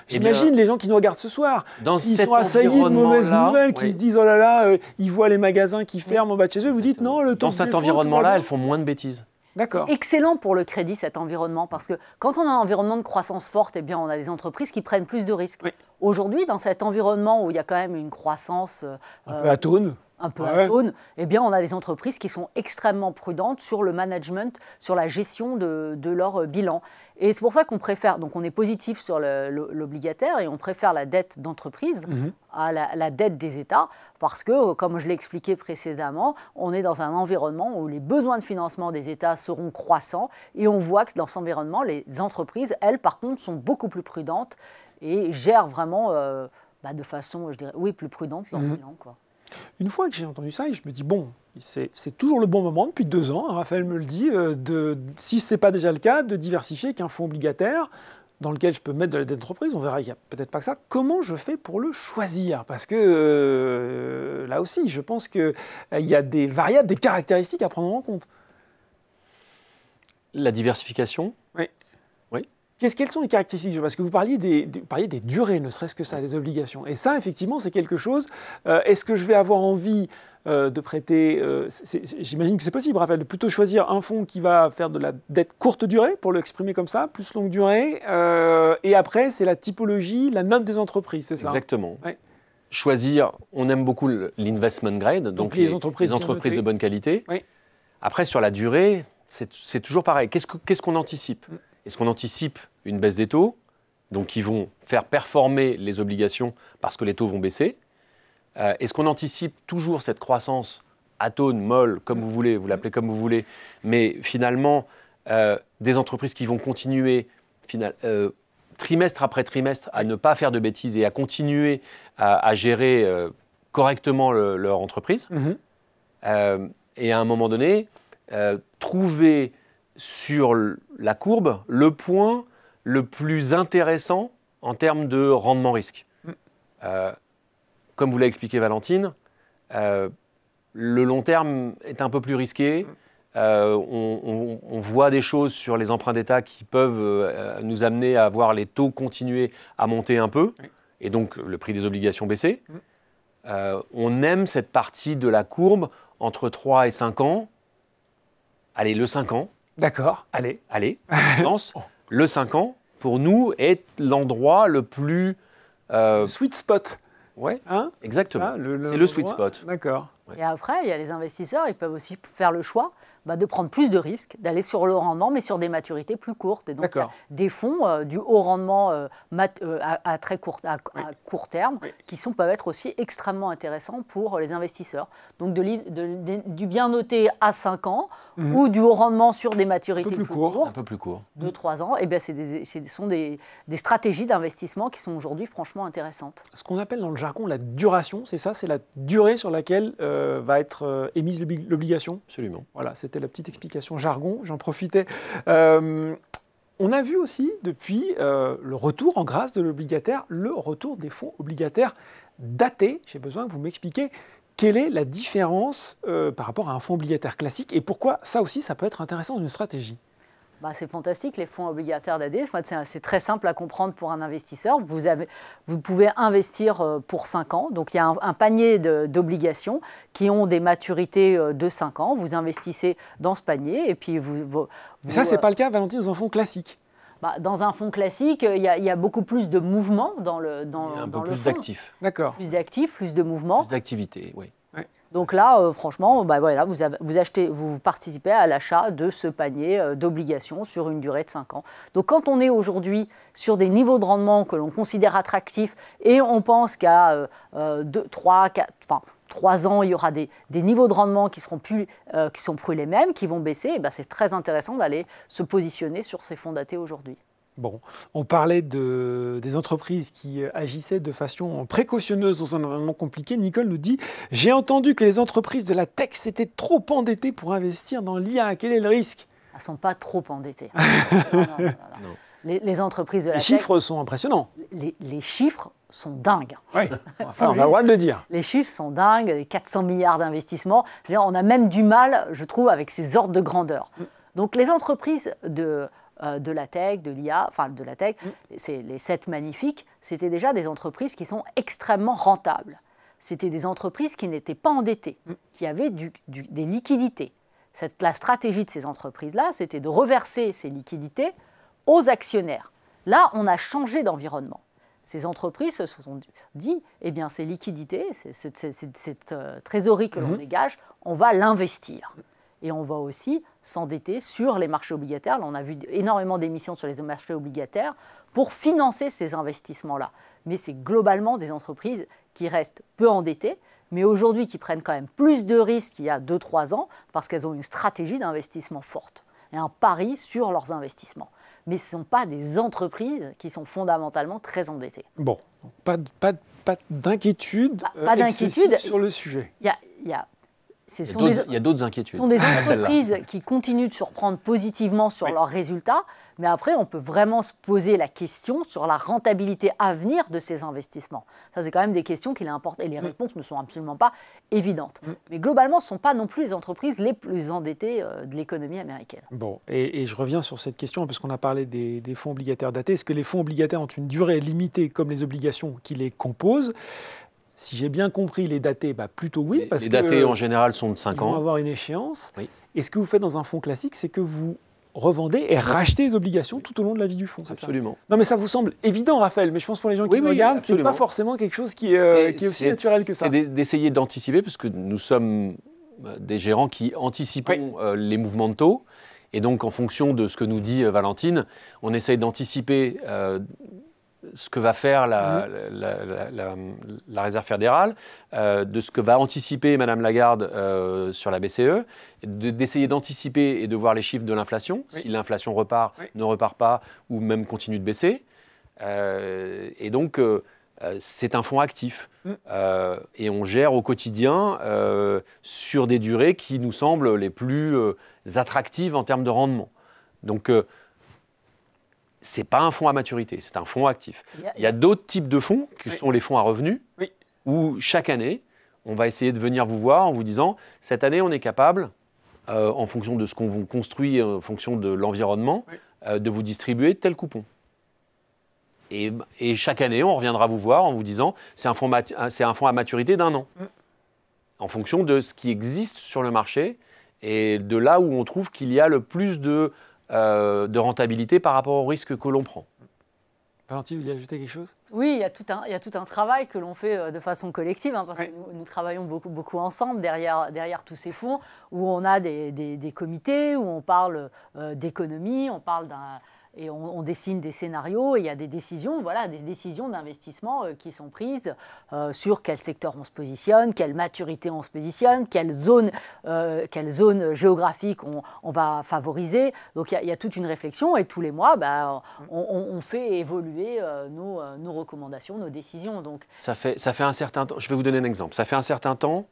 J'imagine les gens qui nous regardent ce soir, Dans qui cet sont assaillis de mauvaises environnement-là, nouvelles, qui oui. se disent oh là là, ils voient les magasins qui ferment en bas de chez eux, vous dites non, le taux Dans de cet défaut, tout environnement-là, va elles bien. font moins de bêtises. D'accord. Excellent pour le crédit, cet environnement, parce que quand on a un environnement de croissance forte, eh bien, on a des entreprises qui prennent plus de risques. Oui. Aujourd'hui, dans cet environnement où il y a quand même une croissance Un peu atone. un peu Ouais. atone, eh bien, on a des entreprises qui sont extrêmement prudentes sur le management, sur la gestion de leur bilan. Et c'est pour ça qu'on préfère, donc on est positif sur l'obligataire et on préfère la dette d'entreprise à la dette des États, parce que, comme je l'ai expliqué précédemment, on est dans un environnement où les besoins de financement des États seront croissants et on voit que dans cet environnement, les entreprises, elles, par contre, sont beaucoup plus prudentes et gèrent vraiment de façon, je dirais, oui, plus prudente leur bilan, quoi. Une fois que j'ai entendu ça, je me dis, bon, c'est toujours le bon moment, depuis 2 ans, Raphaël me le dit, si ce n'est pas déjà le cas, de diversifier qu'un fonds obligataire dans lequel je peux mettre de la dette d'entreprise. On verra, il n'y a peut-être pas que ça. Comment je fais pour le choisir? Parce que là aussi, je pense qu'il y a des variables, des caractéristiques à prendre en compte. La diversification. Oui. Oui. Quelles sont les caractéristiques? Parce que vous parliez des durées, ne serait-ce que ça, des obligations. Et ça, effectivement, c'est quelque chose. Est-ce que je vais avoir envie de prêter j'imagine que c'est possible, Raphaël, de plutôt choisir un fonds qui va faire de la dette courte durée, pour l'exprimer comme ça, plus longue durée. Et après, c'est la typologie, la note des entreprises, c'est ça? Exactement. Ouais. Choisir, on aime beaucoup l'investment grade, donc les entreprises les entreprises bien de bonne qualité. Oui. Après, sur la durée, c'est toujours pareil. Qu'est-ce qu'on anticipe? Est-ce qu'on anticipe une baisse des taux, donc qui vont faire performer les obligations parce que les taux vont baisser? Est-ce qu'on anticipe toujours cette croissance atone, molle, comme vous voulez, vous l'appelez comme vous voulez, mais finalement, des entreprises qui vont continuer trimestre après trimestre à ne pas faire de bêtises et à continuer à gérer correctement leur entreprise. Et à un moment donné, trouver sur la courbe le point le plus intéressant en termes de rendement-risque. Comme vous l'a expliqué Valentine, le long terme est un peu plus risqué. On voit des choses sur les emprunts d'État qui peuvent nous amener à voir les taux continuer à monter un peu, et donc le prix des obligations baisser. On aime cette partie de la courbe entre 3 et 5 ans. Allez, le 5 ans. D'accord, allez. Allez, je pense. Le 5 ans, pour nous, est l'endroit le plus... Sweet spot. Ouais, Hein? exactement. Ça, c'est le sweet spot. D'accord. Ouais. Ouais. Et après, il y a les investisseurs, ils peuvent aussi faire le choix de prendre plus de risques, d'aller sur le rendement, mais sur des maturités plus courtes. Et donc, il y a des fonds du haut rendement à court terme qui peuvent être aussi extrêmement intéressants pour les investisseurs. Donc, du bien noté à 5 ans ou du haut rendement sur des maturités plus courtes, un peu plus court, 2-3 ans, et bien, ce sont des stratégies d'investissement qui sont aujourd'hui franchement intéressantes. Ce qu'on appelle dans le jargon la duration, c'est ça, c'est la durée sur laquelle va être émise l'obligation. Absolument. Voilà, c'était la petite explication jargon, j'en profitais. On a vu aussi, depuis le retour en grâce de l'obligataire, le retour des fonds obligataires datés. J'ai besoin que vous m'expliquiez quelle est la différence par rapport à un fonds obligataire classique et pourquoi ça aussi, ça peut être intéressant dans une stratégie. C'est fantastique, les fonds obligataires datés. C'est très simple à comprendre pour un investisseur. Vous pouvez investir pour 5 ans. Donc, il y a un panier d'obligations qui ont des maturités de 5 ans. Vous investissez dans ce panier et puis ça, ce n'est pas le cas, Valentine, dans un fonds classique. Dans un fonds classique, il y a beaucoup plus de mouvements dans le fonds. Un peu plus d'actifs. D'accord. Plus d'actifs, plus de mouvements. Plus d'activités, oui. Donc là, franchement, voilà, vous participez à l'achat de ce panier d'obligations sur une durée de 5 ans. Donc quand on est aujourd'hui sur des niveaux de rendement que l'on considère attractifs et on pense qu'à 3 ans, il y aura des niveaux de rendement qui sont plus les mêmes, qui vont baisser, c'est très intéressant d'aller se positionner sur ces fonds datés aujourd'hui. Bon, on parlait des entreprises qui agissaient de façon précautionneuse dans un environnement compliqué. Nicole nous dit « J'ai entendu que les entreprises de la tech s'étaient trop endettées pour investir dans l'IA. Quel est le risque ?» Elles ne sont pas trop endettées. Non. Les entreprises de la tech... Les chiffres sont impressionnants. Les chiffres sont dingues. Oui, on a le droit de le dire. Les chiffres sont dingues, les 400 milliards d'investissements. On a même du mal, je trouve, avec ces ordres de grandeur. Donc les entreprises de la tech, de l'IA, de la tech, c'est les 7 magnifiques, c'était déjà des entreprises qui sont extrêmement rentables. C'était des entreprises qui n'étaient pas endettées, qui avaient des liquidités. La stratégie de ces entreprises-là, c'était de reverser ces liquidités aux actionnaires. Là, on a changé d'environnement. Ces entreprises se sont dit, ces liquidités, cette trésorerie que l'on dégage, on va l'investir. Et on va aussi s'endetter sur les marchés obligataires. Là, on a vu énormément d'émissions sur les marchés obligataires pour financer ces investissements-là. Mais c'est globalement des entreprises qui restent peu endettées, mais aujourd'hui qui prennent quand même plus de risques qu'il y a 2-3 ans parce qu'elles ont une stratégie d'investissement forte et un pari sur leurs investissements. Mais ce ne sont pas des entreprises qui sont fondamentalement très endettées. Bon, pas d'inquiétude sur le sujet. Il y a d'autres inquiétudes. Ce sont des entreprises qui continuent de surprendre positivement sur leurs résultats, mais après, on peut vraiment se poser la question sur la rentabilité à venir de ces investissements. Ça, c'est quand même des questions qu'il est important, et les réponses ne sont absolument pas évidentes. Mais globalement, ce ne sont pas non plus les entreprises les plus endettées de l'économie américaine. Bon, et je reviens sur cette question, parce qu'on a parlé des fonds obligataires datés. Est-ce que les fonds obligataires ont une durée limitée comme les obligations qui les composent ? Si j'ai bien compris, les datés, plutôt oui. Les datés, en général, sont de 5 ans. Ils vont avoir une échéance. Oui. Et ce que vous faites dans un fonds classique, c'est que vous revendez et rachetez les obligations tout au long de la vie du fonds. Absolument. Non, mais ça vous semble évident, Raphaël. Mais je pense pour les gens qui me regardent, ce n'est pas forcément quelque chose qui est aussi naturel que ça. C'est d'essayer d'anticiper, parce que nous sommes des gérants qui anticipons les mouvements de taux. Et donc, en fonction de ce que nous dit Valentine, on essaye d'anticiper ce que va faire la Réserve fédérale, de ce que va anticiper Madame Lagarde sur la BCE, d'essayer d'anticiper et de voir les chiffres de l'inflation, si l'inflation repart, ne repart pas, ou même continue de baisser. Et donc, c'est un fonds actif. Et on gère au quotidien sur des durées qui nous semblent les plus attractives en termes de rendement. Donc, ce n'est pas un fonds à maturité, c'est un fonds actif. Il y a d'autres types de fonds, qui sont les fonds à revenus, où chaque année, on va essayer de venir vous voir en vous disant « cette année, on est capable, en fonction de ce qu'on vous construit, en fonction de l'environnement, de vous distribuer tel coupon ». Et chaque année, on reviendra vous voir en vous disant « c'est un fonds à maturité d'1 an », en fonction de ce qui existe sur le marché et de là où on trouve qu'il y a le plus de rentabilité par rapport au risque que l'on prend. Valentine, vous voulez ajouter quelque chose? Oui, il y a tout un travail que l'on fait de façon collective, hein, parce Oui. que nous travaillons beaucoup ensemble derrière tous ces fonds, où on a des comités, où on parle d'économie, on parle et on dessine des scénarios, et il y a des décisions d'investissement qui sont prises sur quel secteur on se positionne, quelle maturité on se positionne, quelle zone géographique on va favoriser. Donc il y a toute une réflexion, et tous les mois, on fait évoluer nos recommandations, nos décisions. Donc, Ça fait un certain temps, je vais vous donner un exemple, ça fait un certain temps,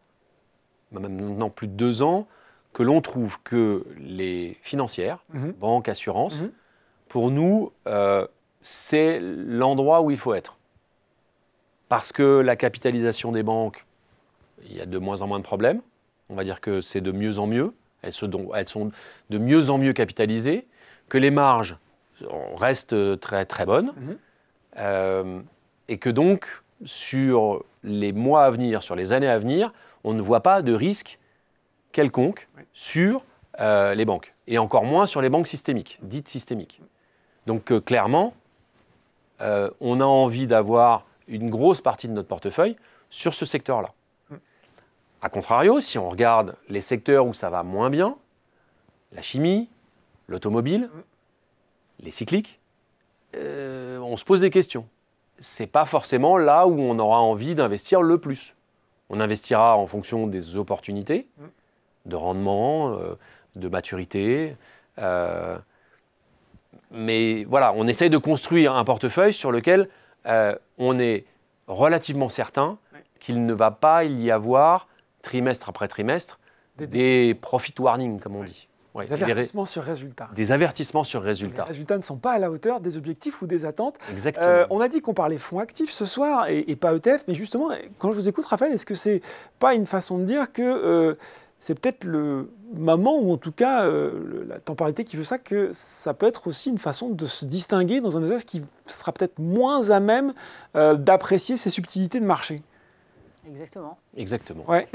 maintenant plus de 2 ans, que l'on trouve que les financières, banques, assurances, pour nous, c'est l'endroit où il faut être. Parce que la capitalisation des banques, il y a de moins en moins de problèmes. On va dire que c'est de mieux en mieux. Elles sont de mieux en mieux capitalisées. Que les marges restent très, très bonnes. Et que donc, sur les mois à venir, sur les années à venir, on ne voit pas de risque quelconque sur les banques. Et encore moins sur les banques systémiques, dites systémiques. Donc clairement, on a envie d'avoir une grosse partie de notre portefeuille sur ce secteur-là. A contrario, si on regarde les secteurs où ça va moins bien, la chimie, l'automobile, les cycliques, on se pose des questions. Ce n'est pas forcément là où on aura envie d'investir le plus. On investira en fonction des opportunités, de rendement, de maturité. Mais voilà, on essaye de construire un portefeuille sur lequel on est relativement certain qu'il ne va pas y avoir, trimestre après trimestre, des profit warnings, comme on dit. Ouais, Des avertissements sur résultats. Des avertissements sur résultats. Les résultats ne sont pas à la hauteur des objectifs ou des attentes. Exactement. On a dit qu'on parlait fonds actifs ce soir et pas ETF, mais justement, quand je vous écoute, Raphaël, est-ce que c'est pas une façon de dire que c'est peut-être le moment, ou en tout cas la temporalité qui veut ça, que ça peut être aussi une façon de se distinguer dans un ETF qui sera peut-être moins à même d'apprécier ces subtilités de marché? Exactement. Ouais.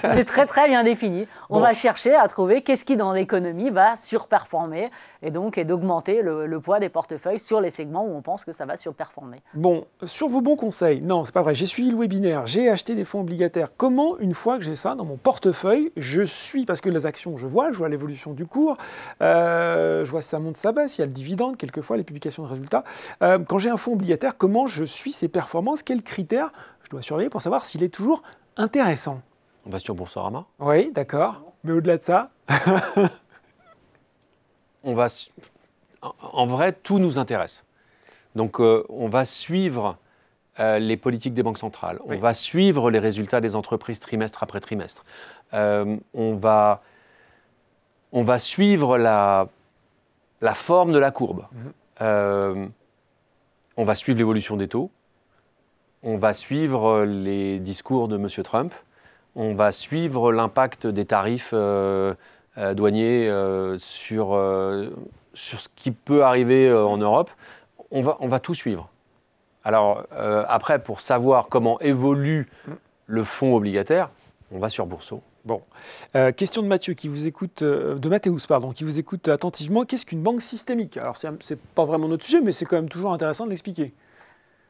C'est très très bien défini. On va chercher à trouver qu'est-ce qui dans l'économie va surperformer et d'augmenter le poids des portefeuilles sur les segments où on pense que ça va surperformer. Bon, sur vos bons conseils, non, c'est pas vrai, j'ai suivi le webinaire, j'ai acheté des fonds obligataires. Comment, une fois que j'ai ça dans mon portefeuille, je suis, parce que les actions, je vois l'évolution du cours, je vois si ça monte, ça baisse, il y a le dividende, quelquefois les publications de résultats. Quand j'ai un fonds obligataire, comment je suis ses performances? Quels critères je dois surveiller pour savoir s'il est toujours intéressant? On va sur Boursorama. Oui, d'accord. Mais au-delà de ça, en vrai, tout nous intéresse. Donc, on va suivre les politiques des banques centrales. On va suivre les résultats des entreprises trimestre après trimestre. On va suivre la forme de la courbe. On va suivre l'évolution des taux. On va suivre les discours de M. Trump. On va suivre l'impact des tarifs douaniers sur ce qui peut arriver en Europe. On va tout suivre. Alors, après, pour savoir comment évolue le fonds obligataire, on va sur Boursorama. Bon. Question de Mathieu, qui vous écoute, de Mathéus, pardon, qui vous écoute attentivement. Qu'est-ce qu'une banque systémique? Alors, c'est pas vraiment notre sujet, mais c'est quand même toujours intéressant de l'expliquer.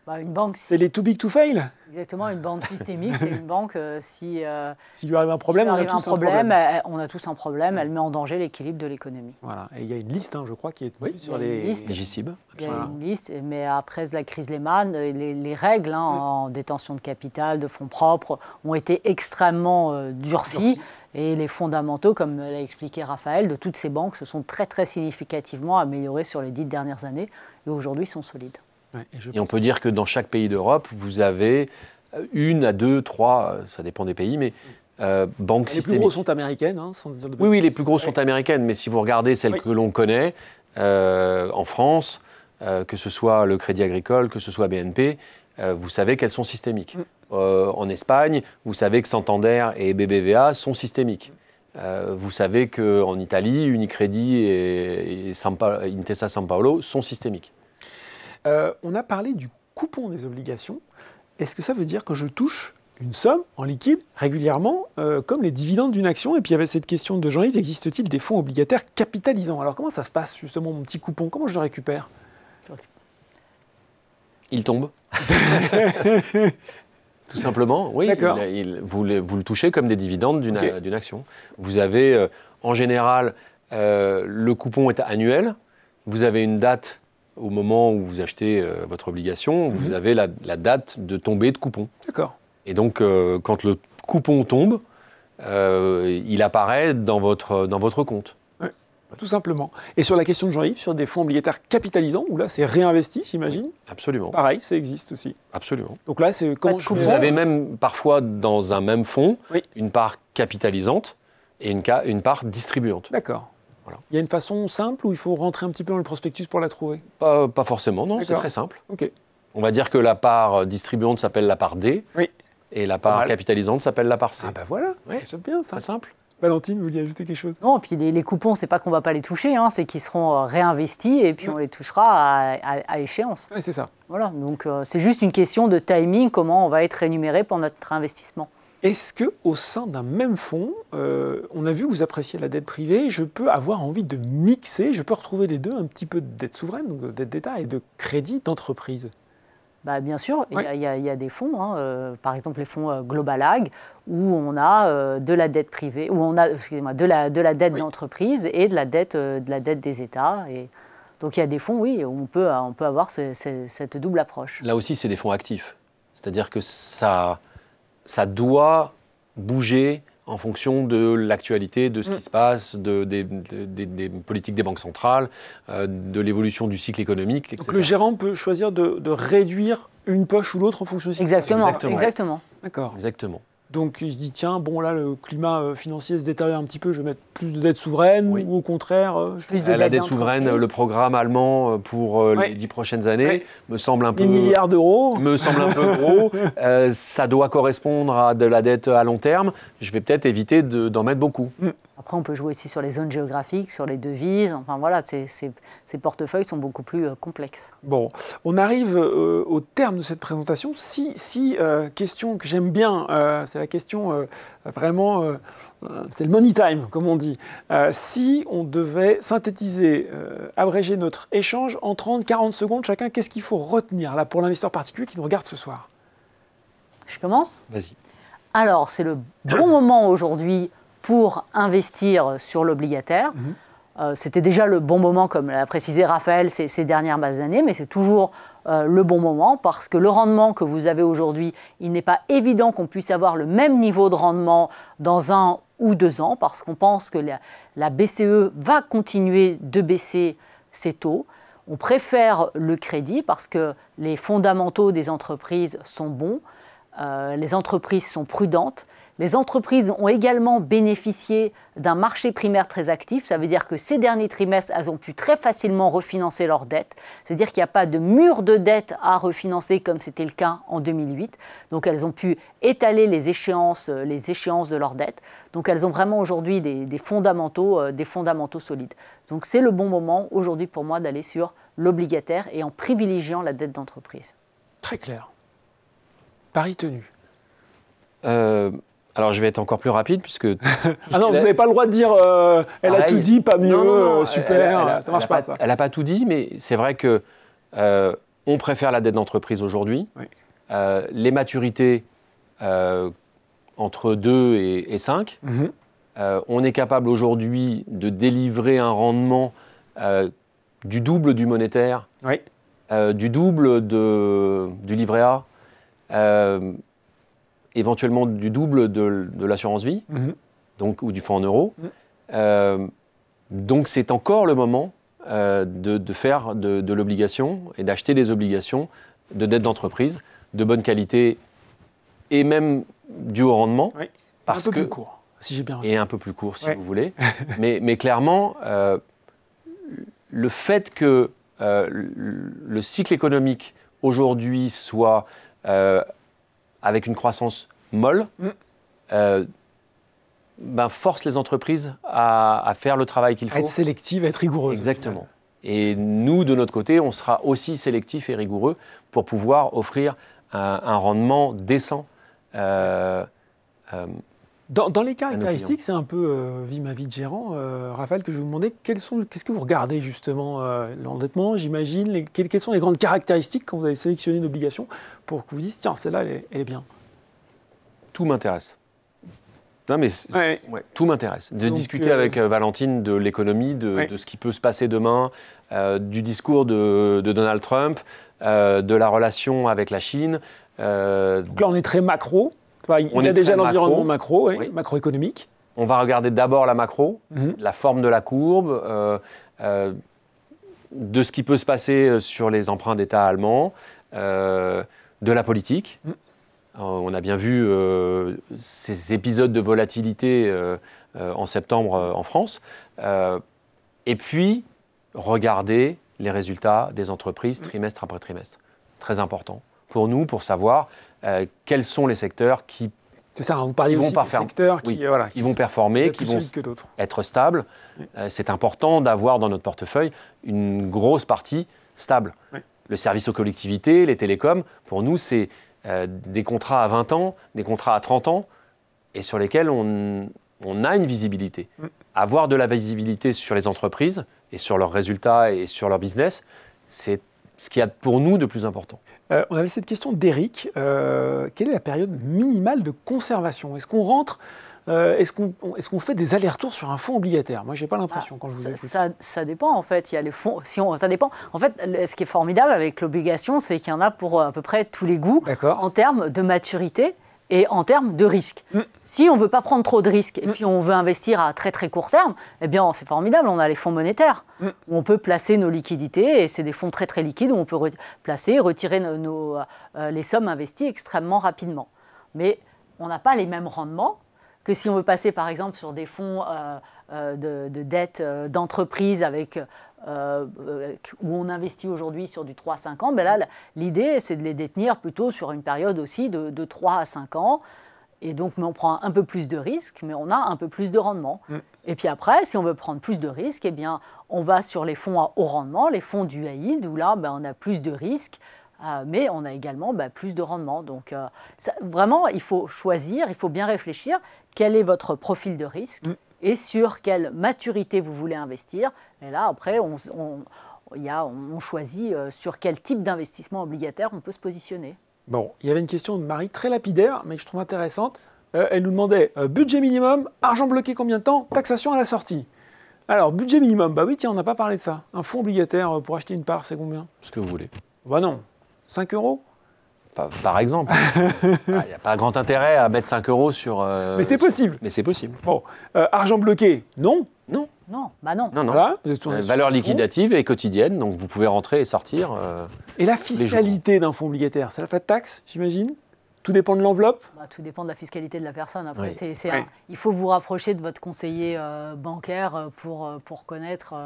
Une banque, c'est les too big to fail? Exactement, une banque systémique, c'est une banque, s'il lui arrive un problème, on a tous un problème. On a tous un problème, elle met en danger l'équilibre de l'économie. Voilà, et il y a une liste, je crois, qui est sur les GSIB. Il y a une liste, mais après la crise Lehman, les règles en détention de capital, de fonds propres, ont été extrêmement durcies. Et les fondamentaux, comme l'a expliqué Raphaël, de toutes ces banques se sont très, très significativement améliorés sur les 10 dernières années et aujourd'hui sont solides. Et on peut dire que dans chaque pays d'Europe, vous avez 1 à 2, 3, ça dépend des pays, mais banques systémiques. Les plus grosses sont américaines, sans dire de bêtises. Oui, les plus grosses sont américaines, mais si vous regardez celles que l'on connaît, en France, que ce soit le Crédit Agricole, que ce soit BNP, vous savez qu'elles sont systémiques. En Espagne, vous savez que Santander et BBVA sont systémiques. Vous savez qu'en Italie, Unicredit et Intesa Sanpaolo sont systémiques. On a parlé du coupon des obligations. Est-ce que ça veut dire que je touche une somme en liquide régulièrement, comme les dividendes d'une action? Et puis il y avait cette question de Jean-Yves, existe-t-il des fonds obligataires capitalisants? Alors comment ça se passe justement, mon petit coupon? Comment je le récupère? Il tombe. Tout simplement, oui. D'accord. Vous le touchez comme des dividendes d'une Ok. d'une action. Vous avez, en général, le coupon est annuel. Vous avez une date au moment où vous achetez votre obligation. Vous avez la date de tombée de coupon. D'accord. Et donc, quand le coupon tombe, il apparaît dans votre compte. Tout simplement. Et sur la question de Jean-Yves, sur des fonds obligataires capitalisants, où là, c'est réinvesti, j'imagine. Absolument. Pareil, ça existe aussi. Absolument. Donc là, c'est comment je Vous avez même parfois dans un même fonds Oui. une part capitalisante et une part distribuante. D'accord. Voilà. Il y a une façon simple où il faut rentrer un petit peu dans le prospectus pour la trouver. Pas forcément, non, c'est D'accord. très simple. Ok. On va dire que la part distribuante s'appelle la part D Oui. et la Pas part mal. capitalisante s'appelle la part C. Ah bah voilà, Ouais. c'est bien ça. Très simple. Valentine, vous vouliez ajouter quelque chose? Non, puis les coupons, c'est pas qu'on va pas les toucher, hein, c'est qu'ils seront réinvestis et puis on les touchera à échéance. Oui, c'est ça. Voilà, donc c'est juste une question de timing, comment on va être rémunéré pour notre investissement. Est-ce que au sein d'un même fonds, on a vu que vous appréciez la dette privée, je peux avoir envie de mixer, je peux retrouver les deux, un petit peu de dette souveraine, donc de dette d'État et de crédit d'entreprise? Bah, bien sûr, il Ouais. y a des fonds, hein, par exemple les fonds Global Ag, où on a de la dette privée, où on a de la dette Oui. d'entreprise et de la dette des États. Et donc il y a des fonds, oui, où on peut avoir cette double approche. Là aussi, c'est des fonds actifs. C'est-à-dire que ça doit bouger en fonction de l'actualité, de ce qui se passe, des politiques des banques centrales, de l'évolution du cycle économique, etc. Donc le gérant peut choisir de réduire une poche ou l'autre en fonction de ce qui se passe. Exactement, Exactement. exactement. D'accord. Exactement. Donc il se dit, tiens, bon là, le climat financier se détériore un petit peu, je vais mettre plus de dette souveraine, Oui. ou au contraire, je Plus de La dette dette souveraine, d'entreprise. le programme allemand pour Ouais. les 10 prochaines années Ouais. me semble un peu 1000 milliards d'euros. me semble un peu gros. Ça doit correspondre à de la dette à long terme. Je vais peut-être éviter d'en mettre beaucoup. Après, on peut jouer aussi sur les zones géographiques, sur les devises. Enfin voilà, ces portefeuilles sont beaucoup plus complexes. Bon, on arrive au terme de cette présentation. Si question que j'aime bien, c'est la question vraiment, c'est le money time, comme on dit. Si on devait synthétiser, abréger notre échange en 30-40 secondes chacun, qu'est-ce qu'il faut retenir là pour l'investisseur particulier qui nous regarde ce soir? Je commence? Vas-y. Alors, c'est le bon moment aujourd'hui pour investir sur l'obligataire. C'était déjà le bon moment, comme l'a précisé Raphaël, ces dernières années, mais c'est toujours le bon moment parce que le rendement que vous avez aujourd'hui, il n'est pas évident qu'on puisse avoir le même niveau de rendement dans 1 ou 2 ans parce qu'on pense que la BCE va continuer de baisser ses taux. On préfère le crédit parce que les fondamentaux des entreprises sont bons. Les entreprises sont prudentes. Les entreprises ont également bénéficié d'un marché primaire très actif. Ça veut dire que ces derniers trimestres, elles ont pu très facilement refinancer leurs dettes. C'est-à-dire qu'il n'y a pas de mur de dette à refinancer comme c'était le cas en 2008. Donc elles ont pu étaler les échéances de leurs dettes. Donc elles ont vraiment aujourd'hui des fondamentaux solides. Donc c'est le bon moment aujourd'hui pour moi d'aller sur l'obligataire et en privilégiant la dette d'entreprise. Très clair. Pari tenu. Alors, je vais être encore plus rapide puisque... Ah non, vous n'avez pas le droit de dire elle a Pareil. tout dit, pas mieux, Non, super, ça marche pas ça. Elle n'a pas tout dit, mais c'est vrai que on préfère la dette d'entreprise aujourd'hui. Oui. Les maturités entre 2 et 5. Mhm. On est capable aujourd'hui de délivrer un rendement du double du monétaire, Oui. du double du livret A, éventuellement du double de l'assurance vie, Mhm. donc, ou du fonds en euros. Donc c'est encore le moment de faire de l'obligation et d'acheter des obligations de dette d'entreprise de bonne qualité et même du haut rendement. Oui. Parce un peu que, plus court, si j'ai bien et un peu plus court si Ouais. vous voulez. mais clairement, le fait que le cycle économique aujourd'hui soit avec une croissance molle, force les entreprises à faire le travail qu'il à faut. être sélective, à être rigoureuse. Exactement. Et nous, de notre côté, on sera aussi sélectifs et rigoureux pour pouvoir offrir un rendement décent Dans les caractéristiques, c'est un peu vie ma vie de gérant, Raphaël, que je vous demandais, qu'est-ce que vous regardez justement l'endettement, j'imagine, quelles sont les grandes caractéristiques quand vous avez sélectionné une obligation pour que vous disiez, tiens, celle-là, elle est bien. Tout m'intéresse. Non, mais tout m'intéresse. De discuter avec Valentine de l'économie, de ce qui peut se passer demain, du discours de Donald Trump, de la relation avec la Chine. Donc là, on est très macro. Il y a déjà l'environnement macro, macroéconomique. On va regarder d'abord la macro, la forme de la courbe, de ce qui peut se passer sur les emprunts d'État allemands, de la politique. On a bien vu ces épisodes de volatilité en septembre en France. Et puis, regarder les résultats des entreprises trimestre après trimestre. Très important pour nous, pour savoir quels sont les secteurs qui c'est ça, vous parliez aussi des secteurs qui vont performer, qui vont être stables. C'est important d'avoir dans notre portefeuille une grosse partie stable. Le service aux collectivités, les télécoms, pour nous, c'est des contrats à 20 ans, des contrats à 30 ans, et sur lesquels on a une visibilité. Avoir de la visibilité sur les entreprises et sur leurs résultats et sur leur business, c'est ce qu'il y a pour nous de plus important. On avait cette question d'Éric. Quelle est la période minimale de conservation? Est-ce qu'on rentre est-ce qu'on fait des allers-retours sur un fonds obligataire? Moi, je n'ai pas l'impression quand je vous écoute. Ça dépend, en fait. Il y a les fonds, ça dépend. En fait, ce qui est formidable avec l'obligation, c'est qu'il y en a pour à peu près tous les goûts en termes de maturité et en termes de risque. Si on ne veut pas prendre trop de risques et puis on veut investir à très très court terme, eh bien c'est formidable, on a les fonds monétaires où on peut placer nos liquidités et c'est des fonds très très liquides où on peut placer et retirer les sommes investies extrêmement rapidement. Mais on n'a pas les mêmes rendements que si on veut passer par exemple sur des fonds de dette d'entreprise avec où on investit aujourd'hui sur du 3 à 5 ans, ben là, l'idée, c'est de les détenir plutôt sur une période aussi de 3 à 5 ans. Et donc, on prend un peu plus de risques, mais on a un peu plus de rendement. Et puis après, si on veut prendre plus de risques, eh bien, on va sur les fonds à haut rendement, les fonds du high yield, où là, on a plus de risques, mais on a également plus de rendement. Donc, vraiment, il faut choisir, il faut bien réfléchir quel est votre profil de risque et sur quelle maturité vous voulez investir. Et là, après, on choisit sur quel type d'investissement obligataire on peut se positionner. Bon, il y avait une question de Marie très lapidaire, mais que je trouve intéressante. Elle nous demandait budget minimum, argent bloqué combien de temps, taxation à la sortie. Alors, budget minimum, bah oui, tiens, on n'a pas parlé de ça. Un fonds obligataire pour acheter une part, c'est combien? Ce que vous voulez. Bah non, 5 €? Par exemple. Il n'y a pas grand intérêt à mettre 5 € sur... Mais c'est possible. Mais c'est possible. Bon, argent bloqué, non? Non, bah non. Voilà, valeur liquidative et quotidienne, donc vous pouvez rentrer et sortir. Et la fiscalité d'un fonds obligataire, c'est la flat tax, j'imagine? Tout dépend de l'enveloppe? Tout dépend de la fiscalité de la personne. Après, il faut vous rapprocher de votre conseiller bancaire pour connaître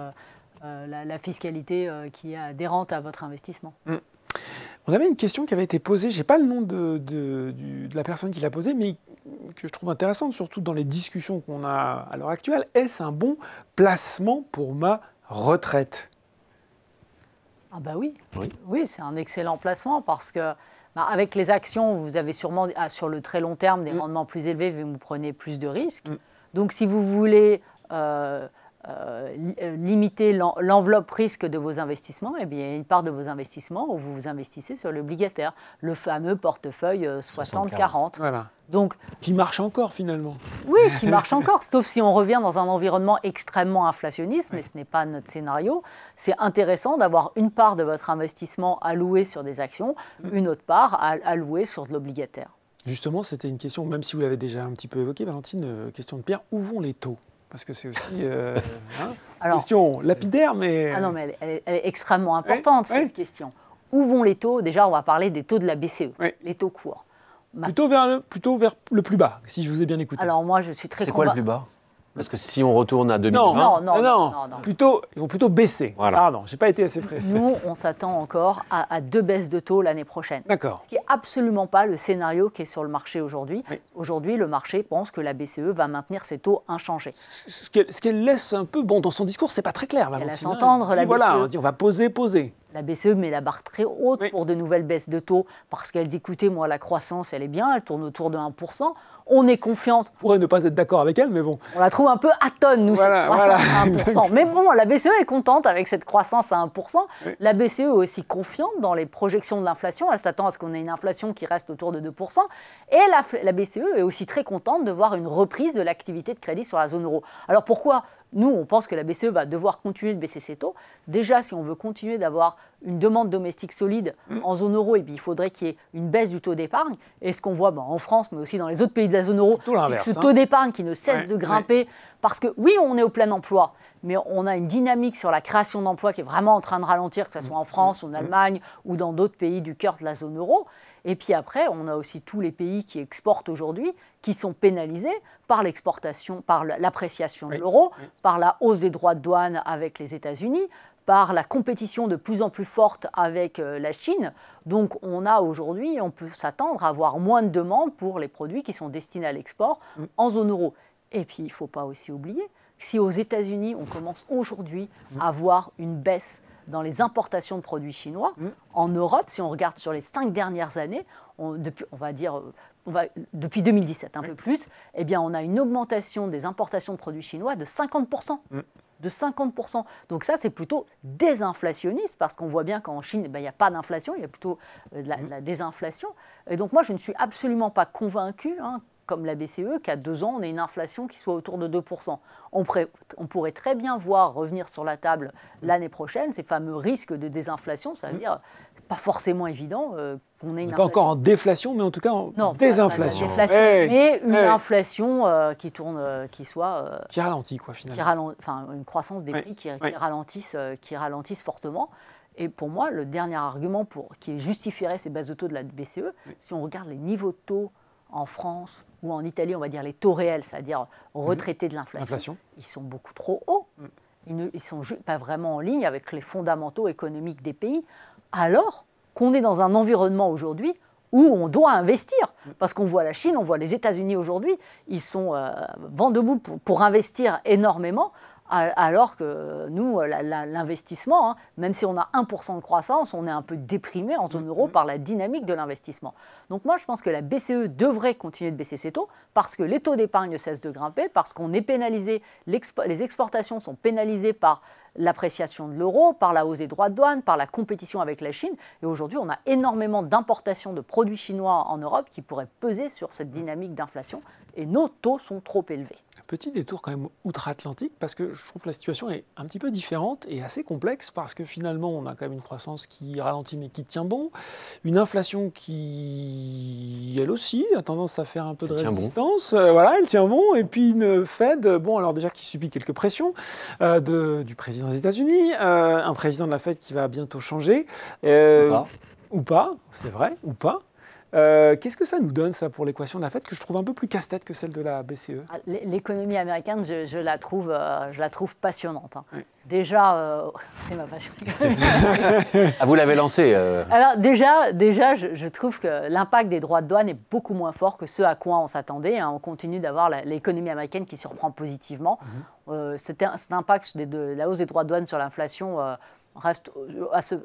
la fiscalité qui est adhérente à votre investissement. On avait une question qui avait été posée, je n'ai pas le nom de la personne qui l'a posée, mais que je trouve intéressante, surtout dans les discussions qu'on a à l'heure actuelle. Est-ce un bon placement pour ma retraite? Ah bah oui, c'est un excellent placement parce que avec les actions, vous avez sûrement sur le très long terme des rendements plus élevés, mais vous prenez plus de risques. Donc si vous voulez limiter l'enveloppe risque de vos investissements, eh bien, il y a une part de vos investissements où vous investissez sur l'obligataire, le fameux portefeuille 60-40. Voilà. Donc, qui marche encore finalement. Oui, qui marche encore, sauf si on revient dans un environnement extrêmement inflationniste, mais ce n'est pas notre scénario. C'est intéressant d'avoir une part de votre investissement allouée sur des actions, une autre part allouée sur de l'obligataire. Justement, c'était une question, même si vous l'avez déjà un petit peu évoqué, Valentine, question de Pierre, où vont les taux? Parce que c'est aussi une question lapidaire, mais... Ah non, mais elle est extrêmement importante, cette question. Où vont les taux? Déjà, on va parler des taux de la BCE, les taux courts. Plutôt vers le plus bas, si je vous ai bien écouté. Alors moi, je suis très C'est quoi le plus bas? Parce que si on retourne à 2020... Non. Ils vont plutôt baisser. Voilà. Pardon, je n'ai pas été assez précis. Nous, on s'attend encore à 2 baisses de taux l'année prochaine. D'accord. Ce qui n'est absolument pas le scénario qui est sur le marché aujourd'hui. Aujourd'hui, le marché pense que la BCE va maintenir ses taux inchangés. Ce qu'elle laisse un peu, dans son discours, c'est pas très clair, Valentine. Elle laisse entendre la BCE. Voilà, on dit on va poser. La BCE met la barre très haute Oui. pour de nouvelles baisses de taux parce qu'elle dit, écoutez, moi, la croissance, elle est bien, elle tourne autour de 1%. On est confiante. On pourrait ne pas être d'accord avec elle, mais bon. On la trouve un peu atone, nous, Voilà, cette croissance voilà. à 1%. Mais bon, la BCE est contente avec cette croissance à 1%. Oui. La BCE est aussi confiante dans les projections de l'inflation. Elle s'attend à ce qu'on ait une inflation qui reste autour de 2%. Et la BCE est aussi très contente de voir une reprise de l'activité de crédit sur la zone euro. Alors pourquoi nous, on pense que la BCE va devoir continuer de baisser ses taux? Déjà, si on veut continuer d'avoir une demande domestique solide en zone euro, et puis il faudrait qu'il y ait une baisse du taux d'épargne. Et ce qu'on voit en France, mais aussi dans les autres pays de la zone euro, Plutôt c'est l'inverse, que ce taux d'épargne qui ne cesse de grimper, parce que oui, on est au plein emploi, mais on a une dynamique sur la création d'emplois qui est vraiment en train de ralentir, que ce soit en France, en Allemagne ou dans d'autres pays du cœur de la zone euro. Et puis après, on a aussi tous les pays qui exportent aujourd'hui, qui sont pénalisés par l'exportation, par l'appréciation de l'euro, par la hausse des droits de douane avec les États-Unis, par la compétition de plus en plus forte avec la Chine. Donc on a aujourd'hui, on peut s'attendre à avoir moins de demandes pour les produits qui sont destinés à l'export en zone euro. Et puis il ne faut pas aussi oublier que si aux États-Unis, on commence aujourd'hui à avoir une baisse dans les importations de produits chinois, en Europe, si on regarde sur les 5 dernières années, depuis 2017, un peu plus, eh bien, on a une augmentation des importations de produits chinois de 50%. De 50%. Donc ça, c'est plutôt désinflationniste, parce qu'on voit bien qu'en Chine, il n'y a pas d'inflation, il y a plutôt de la désinflation. Et donc moi, je ne suis absolument pas convaincue, comme la BCE, qu'à 2 ans, on ait une inflation qui soit autour de 2%. On pourrait très bien voir revenir sur la table l'année prochaine ces fameux risques de désinflation. Ça veut dire, c'est pas forcément évident qu'on ait une inflation. Pas encore en déflation, mais en tout cas en désinflation. Mais une inflation qui tourne, qui soit... qui ralentit, quoi, finalement. Une croissance des prix qui ralentissent fortement. Et pour moi, le dernier argument qui justifierait ces baisses de taux de la BCE, si on regarde les niveaux de taux en France ou en Italie, on va dire les taux réels, c'est-à-dire retraités de l'inflation, ils sont beaucoup trop hauts. Ils ne sont pas vraiment en ligne avec les fondamentaux économiques des pays, alors qu'on est dans un environnement aujourd'hui où on doit investir. Parce qu'on voit la Chine, on voit les États-Unis aujourd'hui, ils sont vent debout pour investir énormément, alors que nous, l'investissement, même si on a 1% de croissance, on est un peu déprimé en zone euro par la dynamique de l'investissement. Donc moi, je pense que la BCE devrait continuer de baisser ses taux, parce que les taux d'épargne ne cessent de grimper, parce qu'on est pénalisé, les exportations sont pénalisées par l'appréciation de l'euro, par la hausse des droits de douane, par la compétition avec la Chine. Et aujourd'hui, on a énormément d'importations de produits chinois en Europe qui pourraient peser sur cette dynamique d'inflation. Et nos taux sont trop élevés. Petit détour quand même outre-Atlantique, parce que je trouve que la situation est un petit peu différente et assez complexe, parce que finalement, on a quand même une croissance qui ralentit mais qui tient bon, une inflation qui, elle aussi, a tendance à faire un peu de résistance. Voilà, elle tient bon. Et puis une Fed, alors déjà qui subit quelques pressions du président des États-Unis, un président de la Fed qui va bientôt changer. Ou pas, c'est vrai, ou pas. Qu'est-ce que ça nous donne, ça, pour l'équation de la Fed, que je trouve un peu plus casse-tête que celle de la BCE? L'économie américaine, je la trouve passionnante. Oui. Déjà, c'est ma passion. Vous l'avez lancée. Alors déjà, je trouve que l'impact des droits de douane est beaucoup moins fort que ce à quoi on s'attendait. On continue d'avoir l'économie américaine qui surprend positivement. Cet impact de la hausse des droits de douane sur l'inflation reste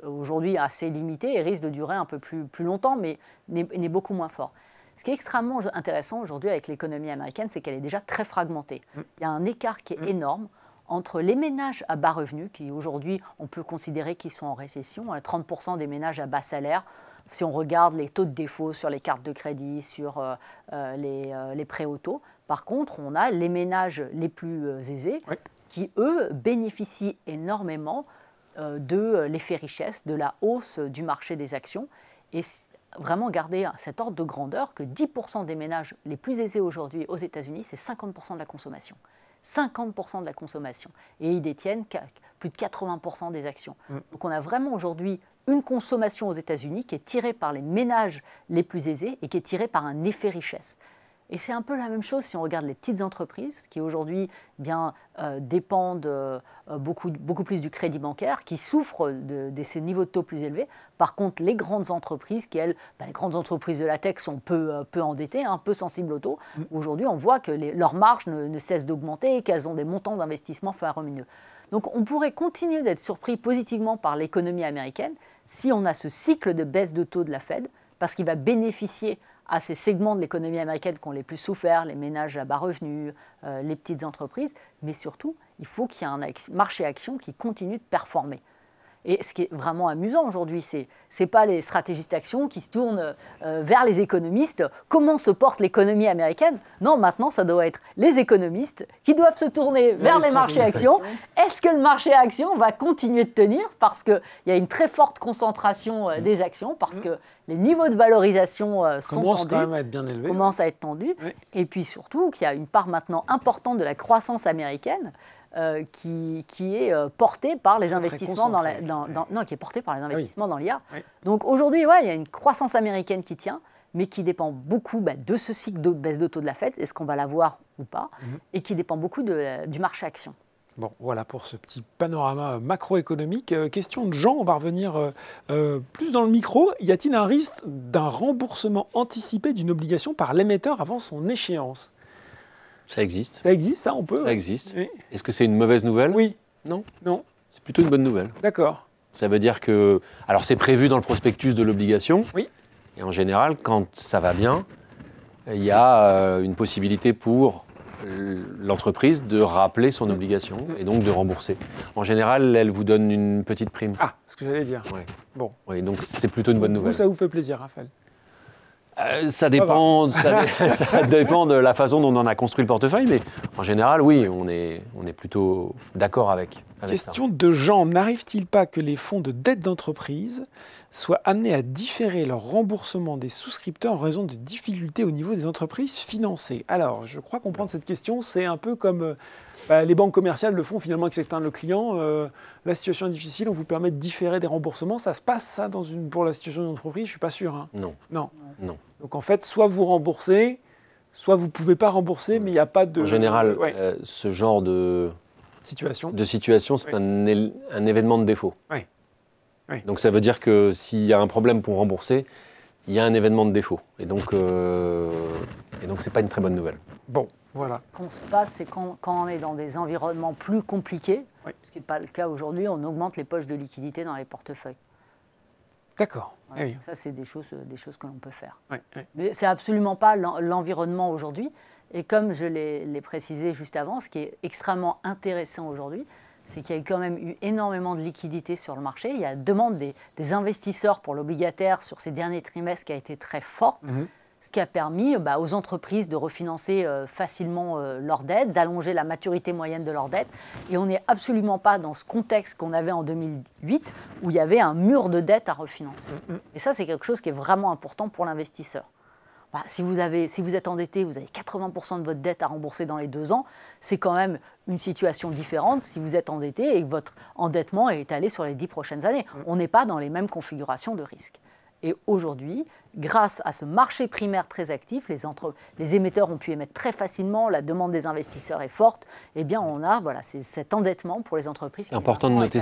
aujourd'hui assez limité et risque de durer un peu plus longtemps, mais n'est beaucoup moins fort. Ce qui est extrêmement intéressant aujourd'hui avec l'économie américaine, c'est qu'elle est déjà très fragmentée. Il y a un écart qui est énorme entre les ménages à bas revenus, qui aujourd'hui, on peut considérer qu'ils sont en récession, 30% des ménages à bas salaire. Si on regarde les taux de défaut sur les cartes de crédit, sur les prêts auto, par contre, on a les ménages les plus aisés qui, eux, bénéficient énormément de l'effet richesse, de la hausse du marché des actions, et vraiment garder cet ordre de grandeur que 10% des ménages les plus aisés aujourd'hui aux États-Unis, c'est 50% de la consommation. 50% de la consommation. Et ils détiennent plus de 80% des actions. Donc on a vraiment aujourd'hui une consommation aux États-Unis qui est tirée par les ménages les plus aisés et qui est tirée par un effet richesse. Et c'est un peu la même chose si on regarde les petites entreprises qui aujourd'hui dépendent beaucoup plus du crédit bancaire, qui souffrent de ces niveaux de taux plus élevés. Par contre, les grandes entreprises, qui elles, les grandes entreprises de la tech sont peu endettées, peu sensibles au taux. Aujourd'hui, on voit que leurs marges ne cessent d'augmenter et qu'elles ont des montants d'investissement faramineux. Donc on pourrait continuer d'être surpris positivement par l'économie américaine si on a ce cycle de baisse de taux de la Fed, parce qu'il va bénéficier à ces segments de l'économie américaine qui ont les plus souffert, les ménages à bas revenus, les petites entreprises, mais surtout, il faut qu'il y ait un marché action qui continue de performer. Et ce qui est vraiment amusant aujourd'hui, ce n'est pas les stratégistes actions qui se tournent vers les économistes. Comment se porte l'économie américaine? Non, maintenant, ça doit être les économistes qui doivent se tourner vers les marchés actions. Est-ce que le marché actions va continuer de tenir? Parce qu'il y a une très forte concentration des actions, parce que les niveaux de valorisation sont tendus, quand même à être bien élevés. Commencent à être tendus. Oui. Et puis surtout, qu'il y a une part maintenant importante de la croissance américaine qui est porté par les investissements qui est porté par les investissements dans l'IA. Oui. Donc aujourd'hui, il y a une croissance américaine qui tient, mais qui dépend beaucoup de ce cycle de baisse de taux de la Fed, est-ce qu'on va l'avoir ou pas, et qui dépend beaucoup du marché action. Bon, voilà pour ce petit panorama macroéconomique. Question de Jean, on va revenir plus dans le micro. Y a-t-il un risque d'un remboursement anticipé d'une obligation par l'émetteur avant son échéance? Ça existe. Ça existe, ça, on peut? Ça existe. Oui. Est-ce que c'est une mauvaise nouvelle? Oui. Non. Non. C'est plutôt une bonne nouvelle. D'accord. Ça veut dire que... Alors, c'est prévu dans le prospectus de l'obligation. Oui. Et en général, quand ça va bien, il y a une possibilité pour l'entreprise de rappeler son obligation et donc de rembourser. En général, elle vous donne une petite prime. Ah, ce que j'allais dire. Ouais. Bon. Oui, donc c'est plutôt une bonne nouvelle. Vous, ça vous fait plaisir, Raphaël? Ça dépend de la façon dont on en a construit le portefeuille, mais en général, oui, on est plutôt d'accord avec Question de Jean, n'arrive-t-il pas que les fonds de dette d'entreprise soient amenés à différer leur remboursement des souscripteurs en raison de difficultés au niveau des entreprises financées? Alors, je crois comprendre cette question, c'est un peu comme les banques commerciales le font finalement avec certains le client. La situation est difficile, on vous permet de différer des remboursements. Ça se passe, ça, pour la situation d'une entreprise? Je ne suis pas sûr. Hein. Non. Donc en fait, soit vous remboursez, soit vous ne pouvez pas rembourser, mais il n'y a pas de... En général, ce genre de situation, c'est un événement de défaut. Oui. Oui. Donc ça veut dire que s'il y a un problème pour rembourser, il y a un événement de défaut. Et donc c'est pas une très bonne nouvelle. Bon, voilà. Ce qu'on se passe, c'est quand on est dans des environnements plus compliqués, ce qui n'est pas le cas aujourd'hui, on augmente les poches de liquidité dans les portefeuilles. D'accord. Voilà, oui. Ça, c'est des choses que l'on peut faire. Oui. Mais ce n'est absolument pas l'environnement aujourd'hui. Et comme je l'ai précisé juste avant, ce qui est extrêmement intéressant aujourd'hui, c'est qu'il y a quand même eu énormément de liquidités sur le marché. Il y a une demande des investisseurs pour l'obligataire sur ces derniers trimestres qui a été très forte, ce qui a permis aux entreprises de refinancer facilement leurs dettes, d'allonger la maturité moyenne de leurs dettes. Et on n'est absolument pas dans ce contexte qu'on avait en 2008, où il y avait un mur de dettes à refinancer. Et ça, c'est quelque chose qui est vraiment important pour l'investisseur. Si vous êtes endetté, vous avez 80% de votre dette à rembourser dans les 2 ans, c'est quand même une situation différente si vous êtes endetté et que votre endettement est étalé sur les 10 prochaines années. On n'est pas dans les mêmes configurations de risque. Et aujourd'hui, grâce à ce marché primaire très actif, les émetteurs ont pu émettre très facilement, la demande des investisseurs est forte, eh bien on a cet endettement pour les entreprises. C'est important de noter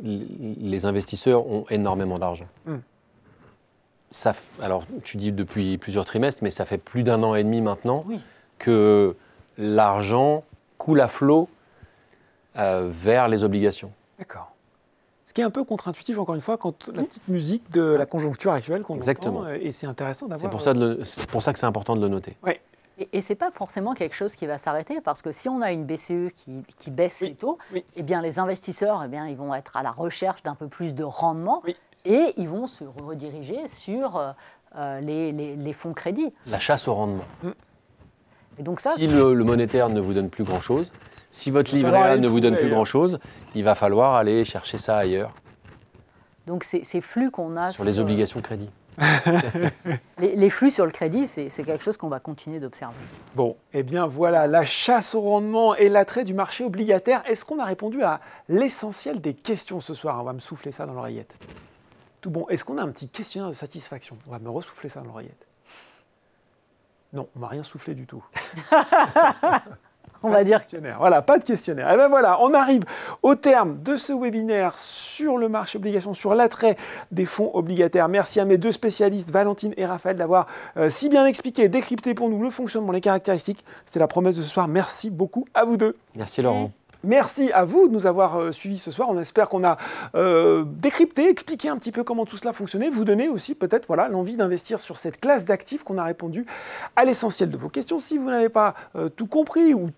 les investisseurs ont énormément d'argent. Alors, tu dis depuis plusieurs trimestres, mais ça fait plus d'1 an et demi maintenant que l'argent coule à flot vers les obligations. D'accord. Ce qui est un peu contre-intuitif, encore une fois, quand la petite musique de la conjoncture actuelle qu'on entend, et c'est intéressant d'avoir... C'est pour ça que c'est important de le noter. Oui. Et ce n'est pas forcément quelque chose qui va s'arrêter, parce que si on a une BCE qui baisse ses taux, eh bien, les investisseurs ils vont être à la recherche d'un peu plus de rendement. Et ils vont se rediriger sur les fonds crédits. La chasse au rendement. Et donc ça, si le monétaire ne vous donne plus grand-chose, si votre livret A ne vous donne plus grand-chose, il va falloir aller chercher ça ailleurs. Donc ces flux qu'on a... Sur les obligations crédit. Les flux sur le crédit, c'est quelque chose qu'on va continuer d'observer. Bon, eh bien voilà, la chasse au rendement et l'attrait du marché obligataire. Est-ce qu'on a répondu à l'essentiel des questions ce soir? On va me souffler ça dans l'oreillette. Tout bon. Est-ce qu'on a un petit questionnaire de satisfaction? On va me ressouffler ça dans l'oreillette. Non, on m'a rien soufflé du tout. On va dire. Questionnaire. Voilà, pas de questionnaire. Et bien voilà, on arrive au terme de ce webinaire sur le marché obligations, sur l'attrait des fonds obligataires. Merci à mes deux spécialistes, Valentine et Raphaël, d'avoir si bien expliqué, décrypté pour nous le fonctionnement, les caractéristiques. C'était la promesse de ce soir. Merci beaucoup à vous deux. Merci Laurent. Merci à vous de nous avoir suivis ce soir. On espère qu'on a décrypté, expliqué un petit peu comment tout cela fonctionnait, vous donner aussi peut-être voilà, l'envie d'investir sur cette classe d'actifs qu'on a répondu à l'essentiel de vos questions. Si vous n'avez pas tout compris ou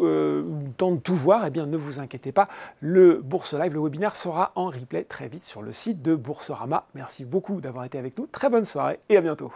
le temps de tout voir, eh bien ne vous inquiétez pas, le Bourse Live, le webinaire sera en replay très vite sur le site de Boursorama. Merci beaucoup d'avoir été avec nous. Très bonne soirée et à bientôt.